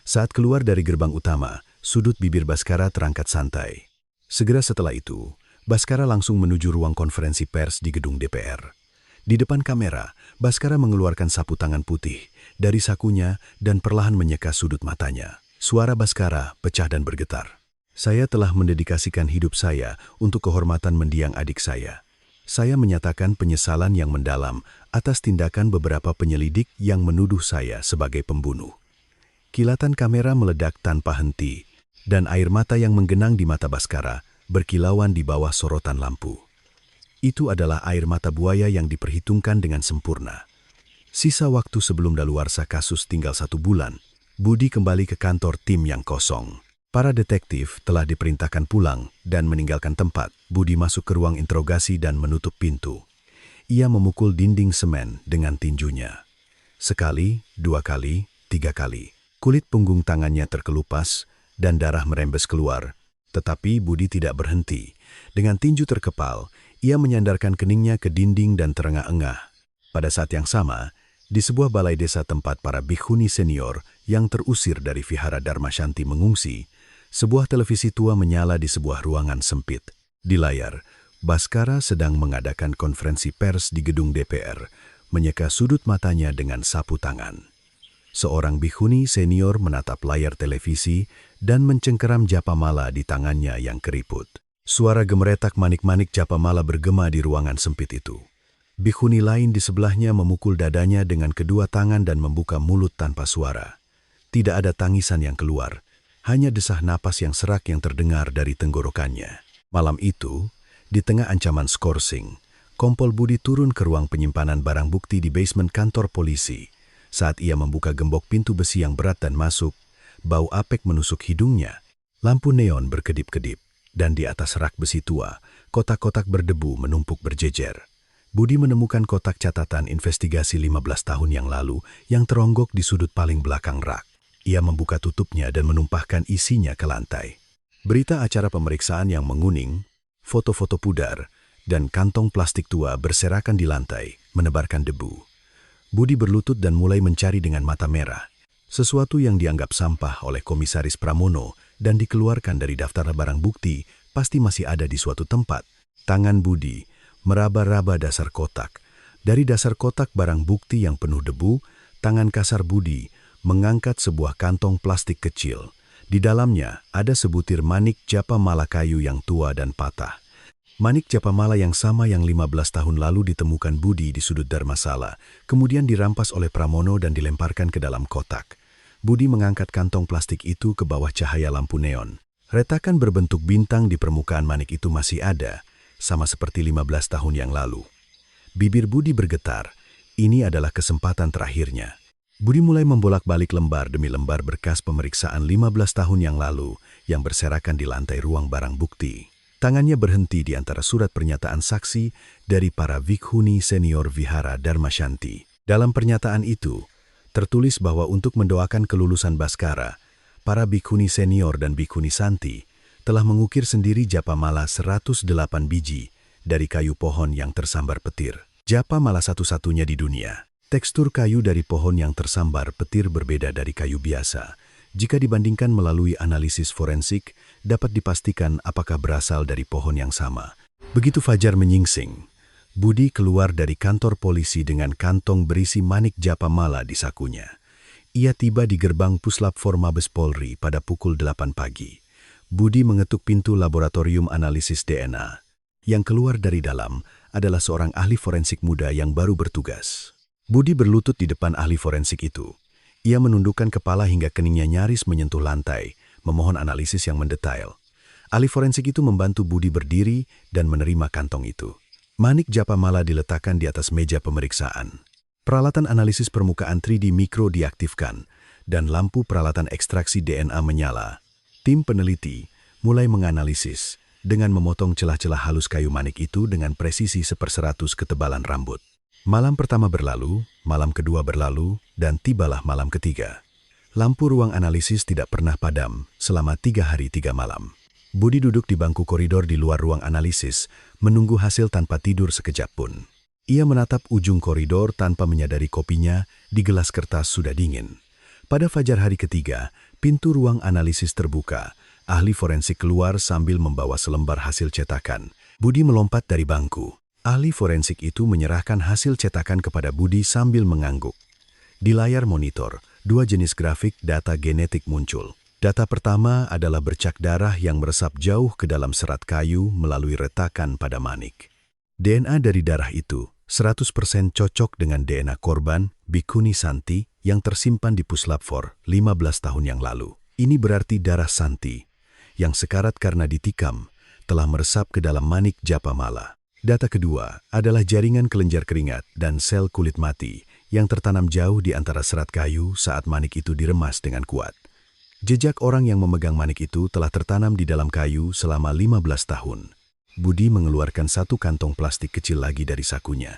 Saat keluar dari gerbang utama, sudut bibir Baskara terangkat santai. Segera setelah itu, Baskara langsung menuju ruang konferensi pers di gedung DPR. Di depan kamera, Baskara mengeluarkan sapu tangan putih dari sakunya dan perlahan menyeka sudut matanya. Suara Baskara pecah dan bergetar. Saya telah mendedikasikan hidup saya untuk kehormatan mendiang adik saya. Saya menyatakan penyesalan yang mendalam atas tindakan beberapa penyelidik yang menuduh saya sebagai pembunuh. Kilatan kamera meledak tanpa henti, dan air mata yang menggenang di mata Baskara berkilauan di bawah sorotan lampu. Itu adalah air mata buaya yang diperhitungkan dengan sempurna. Sisa waktu sebelum daluarsa kasus tinggal 1 bulan, Budi kembali ke kantor tim yang kosong. Para detektif telah diperintahkan pulang dan meninggalkan tempat. Budi masuk ke ruang interogasi dan menutup pintu. Ia memukul dinding semen dengan tinjunya. Sekali, 2 kali, 3 kali. Kulit punggung tangannya terkelupas dan darah merembes keluar. Tetapi Budi tidak berhenti. Dengan tinju terkepal, ia menyandarkan keningnya ke dinding dan terengah-engah. Pada saat yang sama, di sebuah balai desa tempat para bhikkhuni senior yang terusir dari Vihara Dharma Shanti mengungsi, sebuah televisi tua menyala di sebuah ruangan sempit. Di layar, Baskara sedang mengadakan konferensi pers di gedung DPR, menyeka sudut matanya dengan sapu tangan. Seorang bhikkhuni senior menatap layar televisi dan mencengkeram japamala di tangannya yang keriput. Suara gemeretak manik-manik japamala bergema di ruangan sempit itu. Bhikkhuni lain di sebelahnya memukul dadanya dengan kedua tangan dan membuka mulut tanpa suara. Tidak ada tangisan yang keluar, hanya desah napas yang serak yang terdengar dari tenggorokannya. Malam itu, di tengah ancaman skorsing, Kompol Budi turun ke ruang penyimpanan barang bukti di basement kantor polisi. Saat ia membuka gembok pintu besi yang berat dan masuk, bau apek menusuk hidungnya. Lampu neon berkedip-kedip, dan di atas rak besi tua, kotak-kotak berdebu menumpuk berjejer. Budi menemukan kotak catatan investigasi 15 tahun yang lalu yang teronggok di sudut paling belakang rak. Ia membuka tutupnya dan menumpahkan isinya ke lantai. Berita acara pemeriksaan yang menguning, foto-foto pudar, dan kantong plastik tua berserakan di lantai, menebarkan debu. Budi berlutut dan mulai mencari dengan mata merah. Sesuatu yang dianggap sampah oleh Komisaris Pramono dan dikeluarkan dari daftar barang bukti pasti masih ada di suatu tempat. Tangan Budi meraba-raba dasar kotak. Dari dasar kotak barang bukti yang penuh debu, tangan kasar Budi mengangkat sebuah kantong plastik kecil. Di dalamnya ada sebutir manik japamala kayu yang tua dan patah. Manik japamala yang sama yang 15 tahun lalu ditemukan Budi di sudut Dharmasala, kemudian dirampas oleh Pramono dan dilemparkan ke dalam kotak. Budi mengangkat kantong plastik itu ke bawah cahaya lampu neon. Retakan berbentuk bintang di permukaan manik itu masih ada, sama seperti 15 tahun yang lalu. Bibir Budi bergetar. Ini adalah kesempatan terakhirnya. Budi mulai membolak-balik lembar demi lembar berkas pemeriksaan 15 tahun yang lalu yang berserakan di lantai ruang barang bukti. Tangannya berhenti di antara surat pernyataan saksi dari para bhikkhuni senior Vihara Dharma Shanti. Dalam pernyataan itu, tertulis bahwa untuk mendoakan kelulusan Baskara, para bhikkhuni senior dan bhikkhuni Santi telah mengukir sendiri japamala 108 biji dari kayu pohon yang tersambar petir. Japamala satu-satunya di dunia. Tekstur kayu dari pohon yang tersambar petir berbeda dari kayu biasa. Jika dibandingkan melalui analisis forensik, dapat dipastikan apakah berasal dari pohon yang sama. Begitu fajar menyingsing, Budi keluar dari kantor polisi dengan kantong berisi manik japamala di sakunya. Ia tiba di gerbang Puslap For Mabes Polri pada pukul 8 pagi. Budi mengetuk pintu laboratorium analisis DNA. Yang keluar dari dalam adalah seorang ahli forensik muda yang baru bertugas. Budi berlutut di depan ahli forensik itu. Ia menundukkan kepala hingga keningnya nyaris menyentuh lantai, memohon analisis yang mendetail. Ahli forensik itu membantu Budi berdiri dan menerima kantong itu. Manik japamala diletakkan di atas meja pemeriksaan. Peralatan analisis permukaan 3D mikro diaktifkan, dan lampu peralatan ekstraksi DNA menyala. Tim peneliti mulai menganalisis dengan memotong celah-celah halus kayu manik itu dengan presisi 1/100 ketebalan rambut. Malam pertama berlalu, malam kedua berlalu, dan tibalah malam ketiga. Lampu ruang analisis tidak pernah padam selama 3 hari 3 malam. Budi duduk di bangku koridor di luar ruang analisis, menunggu hasil tanpa tidur sekejap pun. Ia menatap ujung koridor tanpa menyadari kopinya di gelas kertas sudah dingin. Pada fajar hari ketiga, pintu ruang analisis terbuka. Ahli forensik keluar sambil membawa selembar hasil cetakan. Budi melompat dari bangku. Ahli forensik itu menyerahkan hasil cetakan kepada Budi sambil mengangguk. Di layar monitor, 2 jenis grafik data genetik muncul. Data pertama adalah bercak darah yang meresap jauh ke dalam serat kayu melalui retakan pada manik. DNA dari darah itu 100% cocok dengan DNA korban Bhikkhuni Santi yang tersimpan di Puslapfor 15 tahun yang lalu. Ini berarti darah Santi yang sekarat karena ditikam, telah meresap ke dalam manik Japamala. Data kedua adalah jaringan kelenjar keringat dan sel kulit mati yang tertanam jauh di antara serat kayu saat manik itu diremas dengan kuat. Jejak orang yang memegang manik itu telah tertanam di dalam kayu selama 15 tahun. Budi mengeluarkan 1 kantong plastik kecil lagi dari sakunya.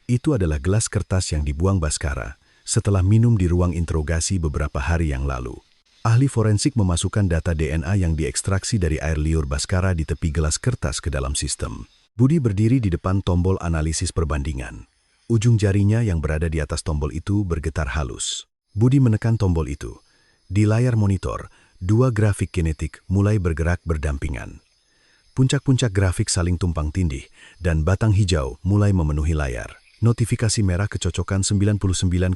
Itu adalah gelas kertas yang dibuang Baskara setelah minum di ruang interogasi beberapa hari yang lalu. Ahli forensik memasukkan data DNA yang diekstraksi dari air liur Baskara di tepi gelas kertas ke dalam sistem. Budi berdiri di depan tombol analisis perbandingan. Ujung jarinya yang berada di atas tombol itu bergetar halus. Budi menekan tombol itu. Di layar monitor, 2 grafik genetik mulai bergerak berdampingan. Puncak-puncak grafik saling tumpang tindih, dan batang hijau mulai memenuhi layar. Notifikasi merah kecocokan 99,99%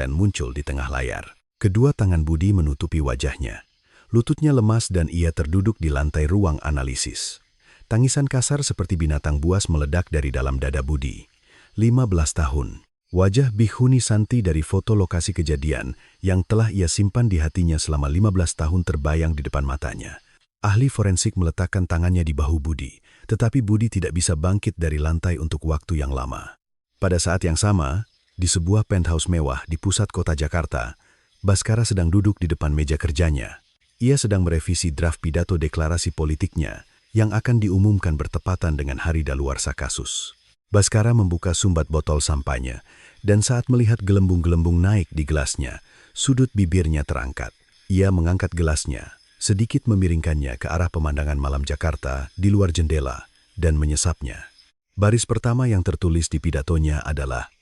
muncul di tengah layar. Kedua tangan Budi menutupi wajahnya. Lututnya lemas dan ia terduduk di lantai ruang analisis. Tangisan kasar seperti binatang buas meledak dari dalam dada Budi. 15 tahun. Wajah Bhikkhuni Santi dari foto lokasi kejadian yang telah ia simpan di hatinya selama 15 tahun terbayang di depan matanya. Ahli forensik meletakkan tangannya di bahu Budi, tetapi Budi tidak bisa bangkit dari lantai untuk waktu yang lama. Pada saat yang sama, di sebuah penthouse mewah di pusat kota Jakarta, Baskara sedang duduk di depan meja kerjanya. Ia sedang merevisi draft pidato deklarasi politiknya yang akan diumumkan bertepatan dengan hari daluarsa kasus. Baskara membuka sumbat botol sampahnya, dan saat melihat gelembung-gelembung naik di gelasnya, sudut bibirnya terangkat. Ia mengangkat gelasnya, sedikit memiringkannya ke arah pemandangan malam Jakarta di luar jendela, dan menyesapnya. Baris pertama yang tertulis di pidatonya adalah,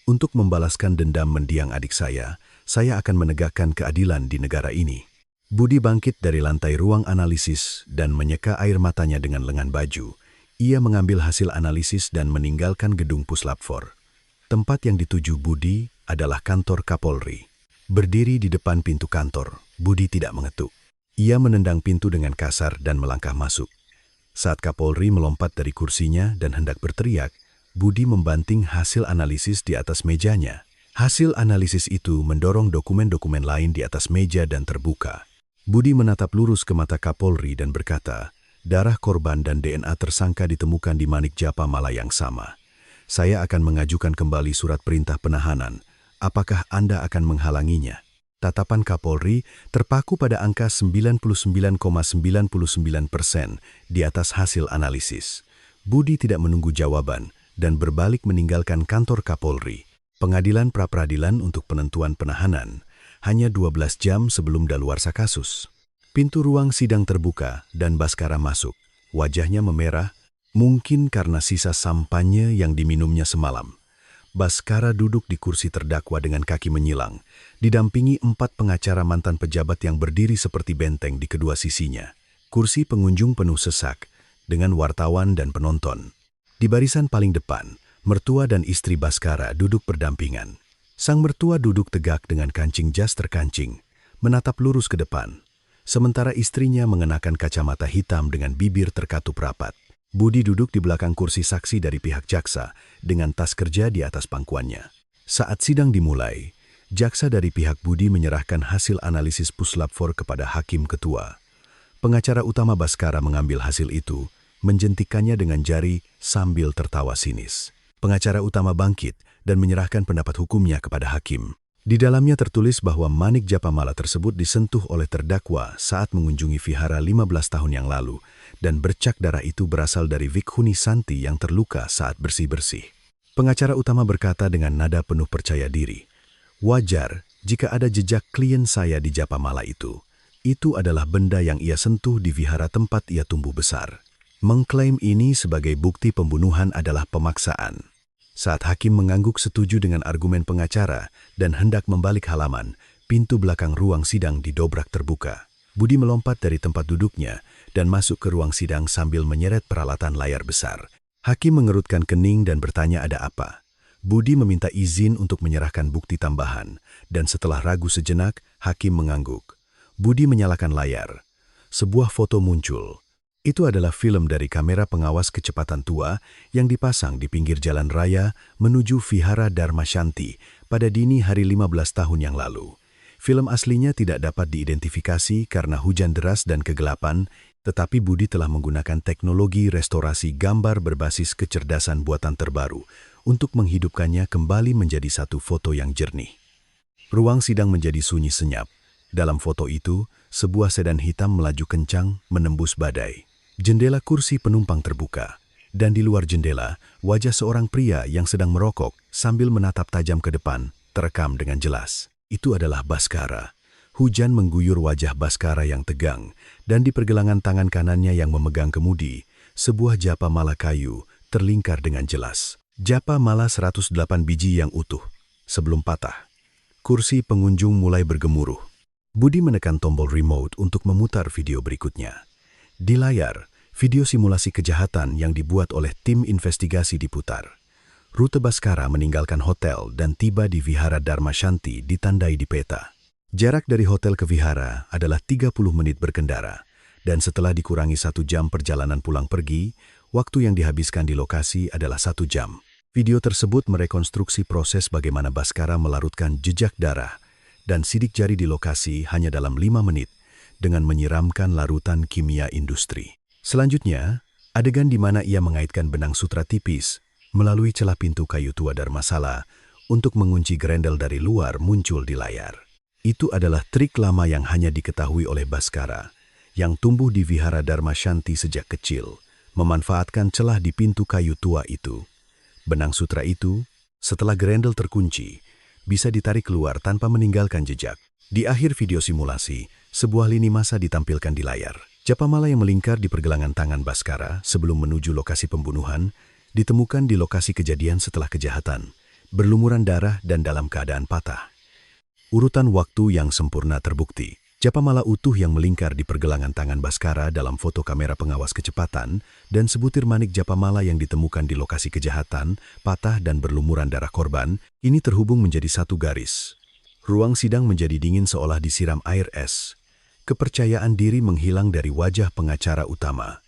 "Untuk membalaskan dendam mendiang adik saya akan menegakkan keadilan di negara ini." Budi bangkit dari lantai ruang analisis dan menyeka air matanya dengan lengan baju. Ia mengambil hasil analisis dan meninggalkan gedung Puslapfor. Tempat yang dituju Budi adalah kantor Kapolri. Berdiri di depan pintu kantor, Budi tidak mengetuk. Ia menendang pintu dengan kasar dan melangkah masuk. Saat Kapolri melompat dari kursinya dan hendak berteriak, Budi membanting hasil analisis di atas mejanya. Hasil analisis itu mendorong dokumen-dokumen lain di atas meja dan terbuka. Budi menatap lurus ke mata Kapolri dan berkata, "Darah korban dan DNA tersangka ditemukan di manik Japamala yang sama. Saya akan mengajukan kembali surat perintah penahanan. Apakah Anda akan menghalanginya?" Tatapan Kapolri terpaku pada angka 99,99% di atas hasil analisis. Budi tidak menunggu jawaban dan berbalik meninggalkan kantor Kapolri. Pengadilan pra-peradilan untuk penentuan penahanan hanya 12 jam sebelum daluarsa kasus. Pintu ruang sidang terbuka dan Baskara masuk. Wajahnya memerah, mungkin karena sisa sampahnya yang diminumnya semalam. Baskara duduk di kursi terdakwa dengan kaki menyilang, didampingi 4 pengacara mantan pejabat yang berdiri seperti benteng di kedua sisinya. Kursi pengunjung penuh sesak, dengan wartawan dan penonton. Di barisan paling depan, mertua dan istri Baskara duduk berdampingan. Sang mertua duduk tegak dengan kancing jas terkancing, menatap lurus ke depan. Sementara istrinya mengenakan kacamata hitam dengan bibir terkatup rapat. Budi duduk di belakang kursi saksi dari pihak jaksa dengan tas kerja di atas pangkuannya. Saat sidang dimulai, jaksa dari pihak Budi menyerahkan hasil analisis Puslapfor kepada hakim ketua. Pengacara utama Baskara mengambil hasil itu, menjentikannya dengan jari sambil tertawa sinis. Pengacara utama bangkit dan menyerahkan pendapat hukumnya kepada hakim. Di dalamnya tertulis bahwa Manik Japamala tersebut disentuh oleh terdakwa saat mengunjungi vihara 15 tahun yang lalu, dan bercak darah itu berasal dari Bhikkhuni Santi yang terluka saat bersih-bersih. Pengacara utama berkata dengan nada penuh percaya diri, "Wajar jika ada jejak klien saya di Japamala itu. Itu adalah benda yang ia sentuh di vihara tempat ia tumbuh besar." Mengklaim ini sebagai bukti pembunuhan adalah pemaksaan. Saat hakim mengangguk setuju dengan argumen pengacara dan hendak membalik halaman, pintu belakang ruang sidang didobrak terbuka. Budi melompat dari tempat duduknya dan masuk ke ruang sidang sambil menyeret peralatan layar besar. Hakim mengerutkan kening dan bertanya ada apa. Budi meminta izin untuk menyerahkan bukti tambahan, dan setelah ragu sejenak, hakim mengangguk. Budi menyalakan layar. Sebuah foto muncul. Itu adalah film dari kamera pengawas kecepatan tua yang dipasang di pinggir jalan raya menuju Vihara Dharma Shanti pada dini hari 15 tahun yang lalu. Film aslinya tidak dapat diidentifikasi karena hujan deras dan kegelapan, tetapi Budi telah menggunakan teknologi restorasi gambar berbasis kecerdasan buatan terbaru untuk menghidupkannya kembali menjadi satu foto yang jernih. Ruang sidang menjadi sunyi senyap. Dalam foto itu, sebuah sedan hitam melaju kencang menembus badai. Jendela kursi penumpang terbuka, dan di luar jendela, wajah seorang pria yang sedang merokok sambil menatap tajam ke depan, terekam dengan jelas. Itu adalah Bhaskara. Hujan mengguyur wajah Bhaskara yang tegang, dan di pergelangan tangan kanannya yang memegang kemudi, sebuah japa mala kayu terlingkar dengan jelas. Japa mala 108 biji yang utuh, sebelum patah. Kursi pengunjung mulai bergemuruh. Budi menekan tombol remote untuk memutar video berikutnya. Di layar, video simulasi kejahatan yang dibuat oleh tim investigasi diputar. Rute Bhaskara meninggalkan hotel dan tiba di Vihara Dharma Shanti ditandai di peta. Jarak dari hotel ke vihara adalah 30 menit berkendara, dan setelah dikurangi 1 jam perjalanan pulang pergi, waktu yang dihabiskan di lokasi adalah 1 jam. Video tersebut merekonstruksi proses bagaimana Bhaskara melarutkan jejak darah dan sidik jari di lokasi hanya dalam 5 menit, dengan menyiramkan larutan kimia industri. Selanjutnya, adegan di mana ia mengaitkan benang sutra tipis melalui celah pintu kayu tua Dharmasala untuk mengunci grendel dari luar muncul di layar. Itu adalah trik lama yang hanya diketahui oleh Bhaskara, yang tumbuh di Vihara Dharma Shanti sejak kecil, memanfaatkan celah di pintu kayu tua itu. Benang sutra itu, setelah grendel terkunci, bisa ditarik keluar tanpa meninggalkan jejak. Di akhir video simulasi, sebuah lini massa ditampilkan di layar. Japamala yang melingkar di pergelangan tangan Bhaskara sebelum menuju lokasi pembunuhan, ditemukan di lokasi kejadian setelah kejahatan, berlumuran darah dan dalam keadaan patah. Urutan waktu yang sempurna terbukti. Japamala utuh yang melingkar di pergelangan tangan Bhaskara dalam foto kamera pengawas kecepatan dan sebutir manik Japamala yang ditemukan di lokasi kejahatan, patah dan berlumuran darah korban, ini terhubung menjadi satu garis. Ruang sidang menjadi dingin seolah disiram air es. Kepercayaan diri menghilang dari wajah pengacara utama.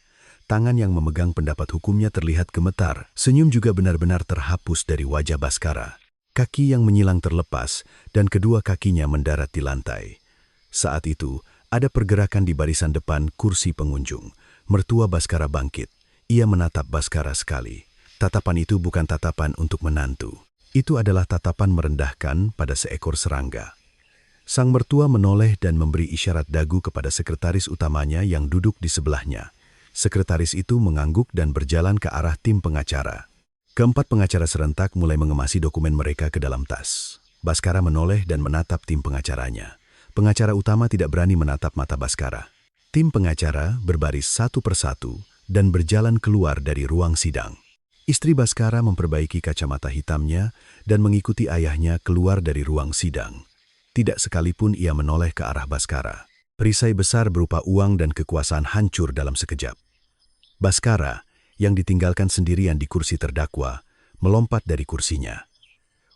Tangan yang memegang pendapat hukumnya terlihat gemetar. Senyum juga benar-benar terhapus dari wajah Bhaskara. Kaki yang menyilang terlepas dan kedua kakinya mendarat di lantai. Saat itu, ada pergerakan di barisan depan kursi pengunjung. Mertua Bhaskara bangkit. Ia menatap Bhaskara sekali. Tatapan itu bukan tatapan untuk menantu. Itu adalah tatapan merendahkan pada seekor serangga. Sang mertua menoleh dan memberi isyarat dagu kepada sekretaris utamanya yang duduk di sebelahnya. Sekretaris itu mengangguk dan berjalan ke arah tim pengacara. Keempat pengacara serentak mulai mengemasi dokumen mereka ke dalam tas. Bhaskara menoleh dan menatap tim pengacaranya. Pengacara utama tidak berani menatap mata Bhaskara. Tim pengacara berbaris satu persatu dan berjalan keluar dari ruang sidang. Istri Bhaskara memperbaiki kacamata hitamnya dan mengikuti ayahnya keluar dari ruang sidang. Tidak sekalipun ia menoleh ke arah Bhaskara. Perisai besar berupa uang dan kekuasaan hancur dalam sekejap. Bhaskara, yang ditinggalkan sendirian di kursi terdakwa, melompat dari kursinya.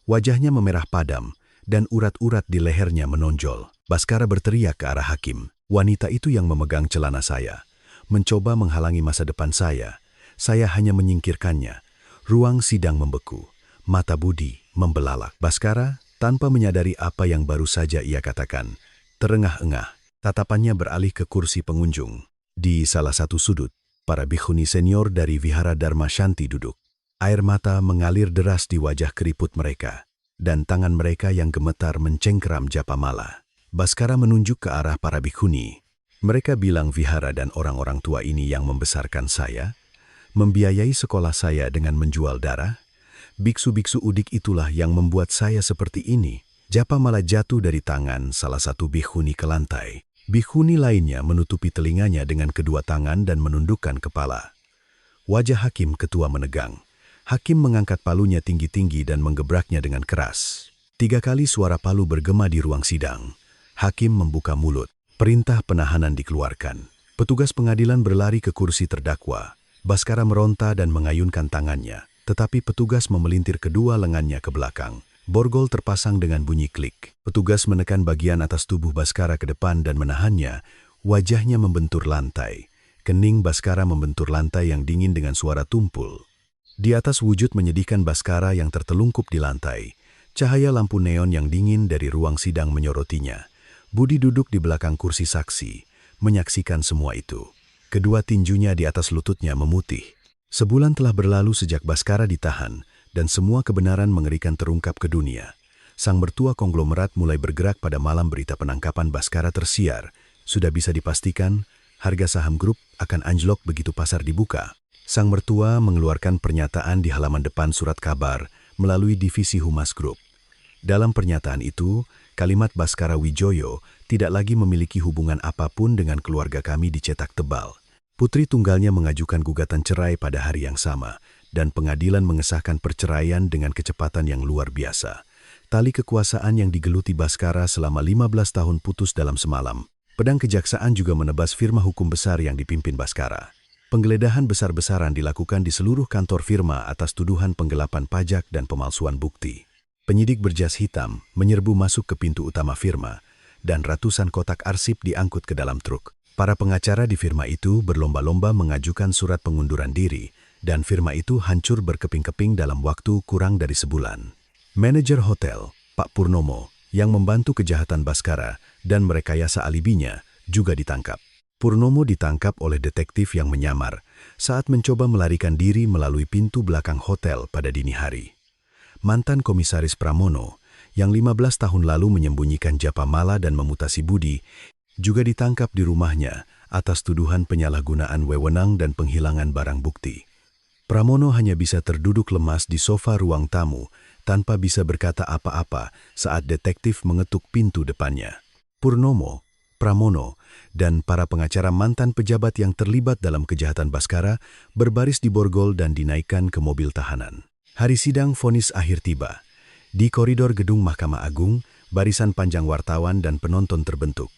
Wajahnya memerah padam dan urat-urat di lehernya menonjol. Bhaskara berteriak ke arah hakim. Wanita itu yang memegang celana saya, mencoba menghalangi masa depan saya. Saya hanya menyingkirkannya. Ruang sidang membeku. Mata Budi membelalak. Bhaskara, tanpa menyadari apa yang baru saja ia katakan, terengah-engah. Tatapannya beralih ke kursi pengunjung. Di salah satu sudut, para bhikkhuni senior dari Vihara Dharma Shanti duduk. Air mata mengalir deras di wajah keriput mereka. dan tangan mereka yang gemetar mencengkeram Japamala. Baskara menunjuk ke arah para bhikkhuni. Mereka bilang vihara dan orang-orang tua ini yang membesarkan saya, membiayai sekolah saya dengan menjual darah. Biksu-biksu udik itulah yang membuat saya seperti ini. Japamala jatuh dari tangan salah satu bhikkhuni ke lantai. Bhikkhuni lainnya menutupi telinganya dengan kedua tangan dan menundukkan kepala. Wajah hakim ketua menegang. Hakim mengangkat palunya tinggi-tinggi dan menggebraknya dengan keras. 3 kali suara palu bergema di ruang sidang. Hakim membuka mulut. Perintah penahanan dikeluarkan. Petugas pengadilan berlari ke kursi terdakwa. Baskara meronta dan mengayunkan tangannya, tetapi petugas memelintir kedua lengannya ke belakang. Borgol terpasang dengan bunyi klik. Petugas menekan bagian atas tubuh Baskara ke depan dan menahannya. Wajahnya membentur lantai. Kening Baskara membentur lantai yang dingin dengan suara tumpul. Di atas wujud menyedihkan Baskara yang tertelungkup di lantai. Cahaya lampu neon yang dingin dari ruang sidang menyorotinya. Budi duduk di belakang kursi saksi, menyaksikan semua itu. Kedua tinjunya di atas lututnya memutih. Sebulan telah berlalu sejak Baskara ditahan, dan semua kebenaran mengerikan terungkap ke dunia. Sang mertua konglomerat mulai bergerak pada malam berita penangkapan Baskara tersiar. Sudah bisa dipastikan, harga saham grup akan anjlok begitu pasar dibuka. Sang mertua mengeluarkan pernyataan di halaman depan surat kabar melalui divisi Humas Grup. Dalam pernyataan itu, kalimat Baskara Wijoyo tidak lagi memiliki hubungan apapun dengan keluarga kami dicetak tebal. Putri tunggalnya mengajukan gugatan cerai pada hari yang sama, dan pengadilan mengesahkan perceraian dengan kecepatan yang luar biasa. Tali kekuasaan yang digeluti Baskara selama 15 tahun putus dalam semalam. Pedang kejaksaan juga menebas firma hukum besar yang dipimpin Baskara. Penggeledahan besar-besaran dilakukan di seluruh kantor firma atas tuduhan penggelapan pajak dan pemalsuan bukti. Penyidik berjas hitam menyerbu masuk ke pintu utama firma, dan ratusan kotak arsip diangkut ke dalam truk. Para pengacara di firma itu berlomba-lomba mengajukan surat pengunduran diri, dan firma itu hancur berkeping-keping dalam waktu kurang dari sebulan. Manajer hotel, Pak Purnomo, yang membantu kejahatan Baskara dan merekayasa alibinya, juga ditangkap. Purnomo ditangkap oleh detektif yang menyamar saat mencoba melarikan diri melalui pintu belakang hotel pada dini hari. Mantan komisaris Pramono, yang 15 tahun lalu menyembunyikan Japamala dan memutasi Budi, juga ditangkap di rumahnya atas tuduhan penyalahgunaan wewenang dan penghilangan barang bukti. Pramono hanya bisa terduduk lemas di sofa ruang tamu tanpa bisa berkata apa-apa saat detektif mengetuk pintu depannya. Purnomo, Pramono, dan para pengacara mantan pejabat yang terlibat dalam kejahatan Baskara berbaris di borgol dan dinaikkan ke mobil tahanan. Hari sidang vonis akhir tiba. Di koridor gedung Mahkamah Agung, barisan panjang wartawan dan penonton terbentuk.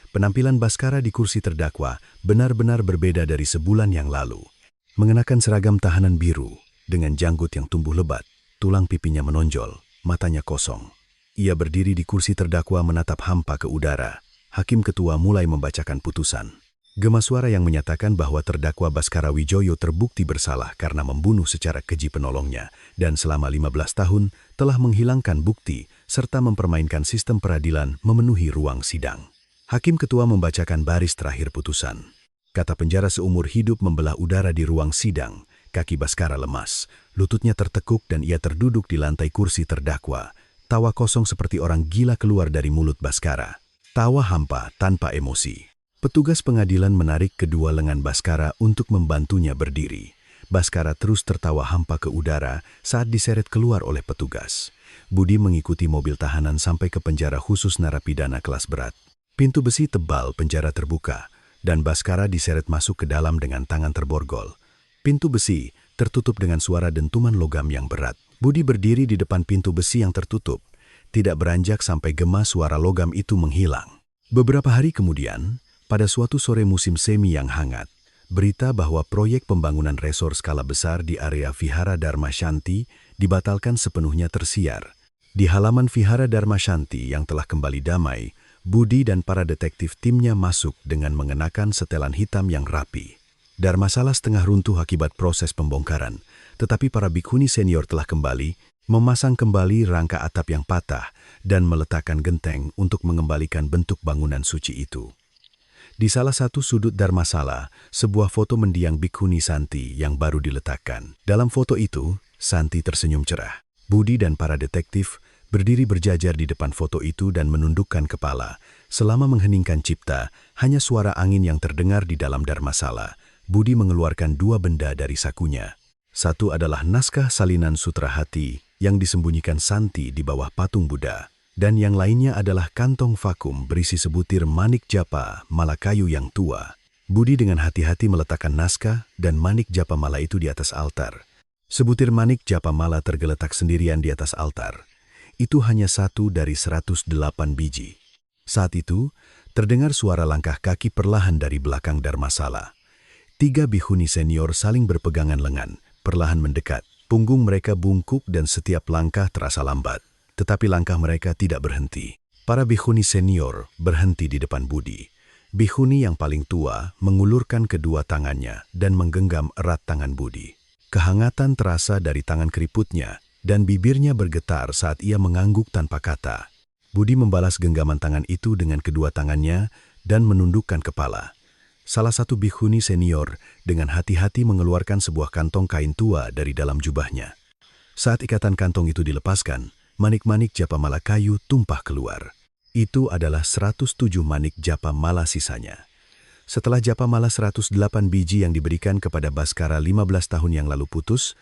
Penampilan Baskara di kursi terdakwa benar-benar berbeda dari sebulan yang lalu. Mengenakan seragam tahanan biru, dengan janggut yang tumbuh lebat, tulang pipinya menonjol, matanya kosong. Ia berdiri di kursi terdakwa menatap hampa ke udara. Hakim ketua mulai membacakan putusan. Gema suara yang menyatakan bahwa terdakwa Baskara Wijoyo terbukti bersalah karena membunuh secara keji penolongnya dan selama 15 tahun telah menghilangkan bukti serta mempermainkan sistem peradilan memenuhi ruang sidang. Hakim ketua membacakan baris terakhir putusan. Kata penjara seumur hidup membelah udara di ruang sidang. Kaki Baskara lemas, lututnya tertekuk dan ia terduduk di lantai kursi terdakwa. Tawa kosong seperti orang gila keluar dari mulut Baskara. Tawa hampa tanpa emosi. Petugas pengadilan menarik kedua lengan Baskara untuk membantunya berdiri. Baskara terus tertawa hampa ke udara saat diseret keluar oleh petugas. Budi mengikuti mobil tahanan sampai ke penjara khusus narapidana kelas berat. Pintu besi tebal penjara terbuka, dan Baskara diseret masuk ke dalam dengan tangan terborgol. Pintu besi tertutup dengan suara dentuman logam yang berat. Budi berdiri di depan pintu besi yang tertutup, tidak beranjak sampai gema suara logam itu menghilang. Beberapa hari kemudian, pada suatu sore musim semi yang hangat, berita bahwa proyek pembangunan resor skala besar di area Vihara Dharma Shanti dibatalkan sepenuhnya tersiar. Di halaman Vihara Dharma Shanti yang telah kembali damai, Budi dan para detektif timnya masuk dengan mengenakan setelan hitam yang rapi. Dharmasala setengah runtuh akibat proses pembongkaran, tetapi para bhikkhuni senior telah kembali, memasang kembali rangka atap yang patah dan meletakkan genteng untuk mengembalikan bentuk bangunan suci itu. Di salah satu sudut Dharmasala, sebuah foto mendiang Bhikkhuni Santi yang baru diletakkan. Dalam foto itu, Santi tersenyum cerah. Budi dan para detektif berdiri berjajar di depan foto itu dan menundukkan kepala. Selama mengheningkan cipta, hanya suara angin yang terdengar di dalam Dharmasala. Budi mengeluarkan dua benda dari sakunya. Satu adalah naskah salinan sutra hati yang disembunyikan Santi di bawah patung Buddha. Dan yang lainnya adalah kantong vakum berisi sebutir manik japa mala kayu yang tua. Budi dengan hati-hati meletakkan naskah dan manik japa mala itu di atas altar. Sebutir manik japa mala tergeletak sendirian di atas altar. Itu hanya satu dari 108 biji. Saat itu, terdengar suara langkah kaki perlahan dari belakang Dharmasala. 3 bhikkhuni senior saling berpegangan lengan, perlahan mendekat. Punggung mereka bungkuk dan setiap langkah terasa lambat. Tetapi langkah mereka tidak berhenti. Para bhikkhuni senior berhenti di depan Budi. Bhikkhuni yang paling tua mengulurkan kedua tangannya dan menggenggam erat tangan Budi. Kehangatan terasa dari tangan keriputnya dan bibirnya bergetar saat ia mengangguk tanpa kata. Budi membalas genggaman tangan itu dengan kedua tangannya dan menundukkan kepala. Salah satu bhikkhuni senior dengan hati-hati mengeluarkan sebuah kantong kain tua dari dalam jubahnya. Saat ikatan kantong itu dilepaskan, manik-manik japa mala kayu tumpah keluar. Itu adalah 107 manik japa mala sisanya. Setelah japa mala 108 biji yang diberikan kepada Baskara 15 tahun yang lalu putus,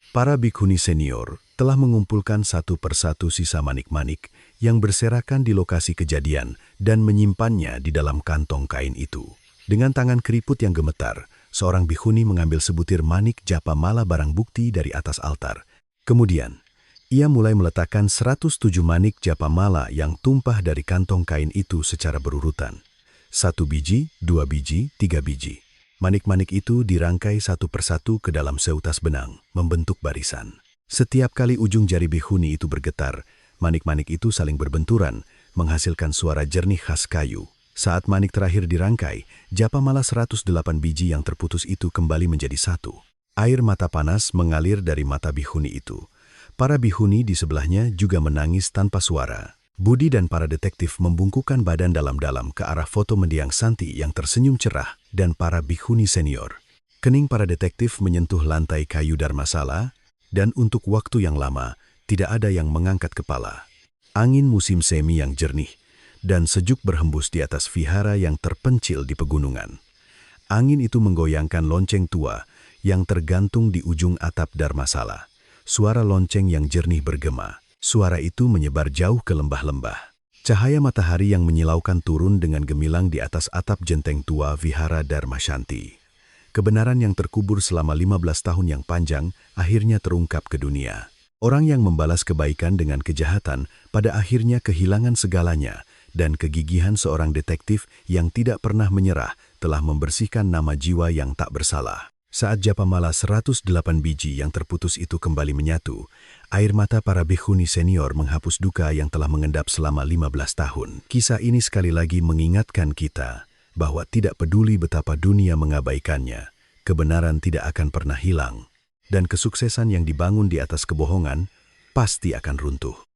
para bhikkhuni senior telah mengumpulkan satu persatu sisa manik-manik yang berserakan di lokasi kejadian dan menyimpannya di dalam kantong kain itu. Dengan tangan keriput yang gemetar, seorang bhikkhuni mengambil sebutir manik japa mala barang bukti dari atas altar. Kemudian, ia mulai meletakkan 107 manik japa mala yang tumpah dari kantong kain itu secara berurutan. 1 biji, 2 biji, 3 biji. Manik-manik itu dirangkai satu persatu ke dalam seutas benang, membentuk barisan. Setiap kali ujung jari bhikkhuni itu bergetar, manik-manik itu saling berbenturan, menghasilkan suara jernih khas kayu. Saat manik terakhir dirangkai, japa mala 108 biji yang terputus itu kembali menjadi satu. Air mata panas mengalir dari mata bhikkhuni itu. Para bhikkhuni di sebelahnya juga menangis tanpa suara. Budi dan para detektif membungkukkan badan dalam-dalam ke arah foto mendiang Santi yang tersenyum cerah dan para bhikkhuni senior. Kening para detektif menyentuh lantai kayu Dharmasala, dan untuk waktu yang lama, tidak ada yang mengangkat kepala. Angin musim semi yang jernih dan sejuk berhembus di atas vihara yang terpencil di pegunungan. Angin itu menggoyangkan lonceng tua yang tergantung di ujung atap Dharmasala. Suara lonceng yang jernih bergema. Suara itu menyebar jauh ke lembah-lembah. Cahaya matahari yang menyilaukan turun dengan gemilang di atas atap jenteng tua Vihara Dharma Shanti. Kebenaran yang terkubur selama 15 tahun yang panjang akhirnya terungkap ke dunia. Orang yang membalas kebaikan dengan kejahatan pada akhirnya kehilangan segalanya, dan kegigihan seorang detektif yang tidak pernah menyerah telah membersihkan nama jiwa yang tak bersalah. Saat japa mala 108 biji yang terputus itu kembali menyatu, air mata para bhikkhuni senior menghapus duka yang telah mengendap selama 15 tahun. Kisah ini sekali lagi mengingatkan kita bahwa tidak peduli betapa dunia mengabaikannya, kebenaran tidak akan pernah hilang, dan kesuksesan yang dibangun di atas kebohongan pasti akan runtuh.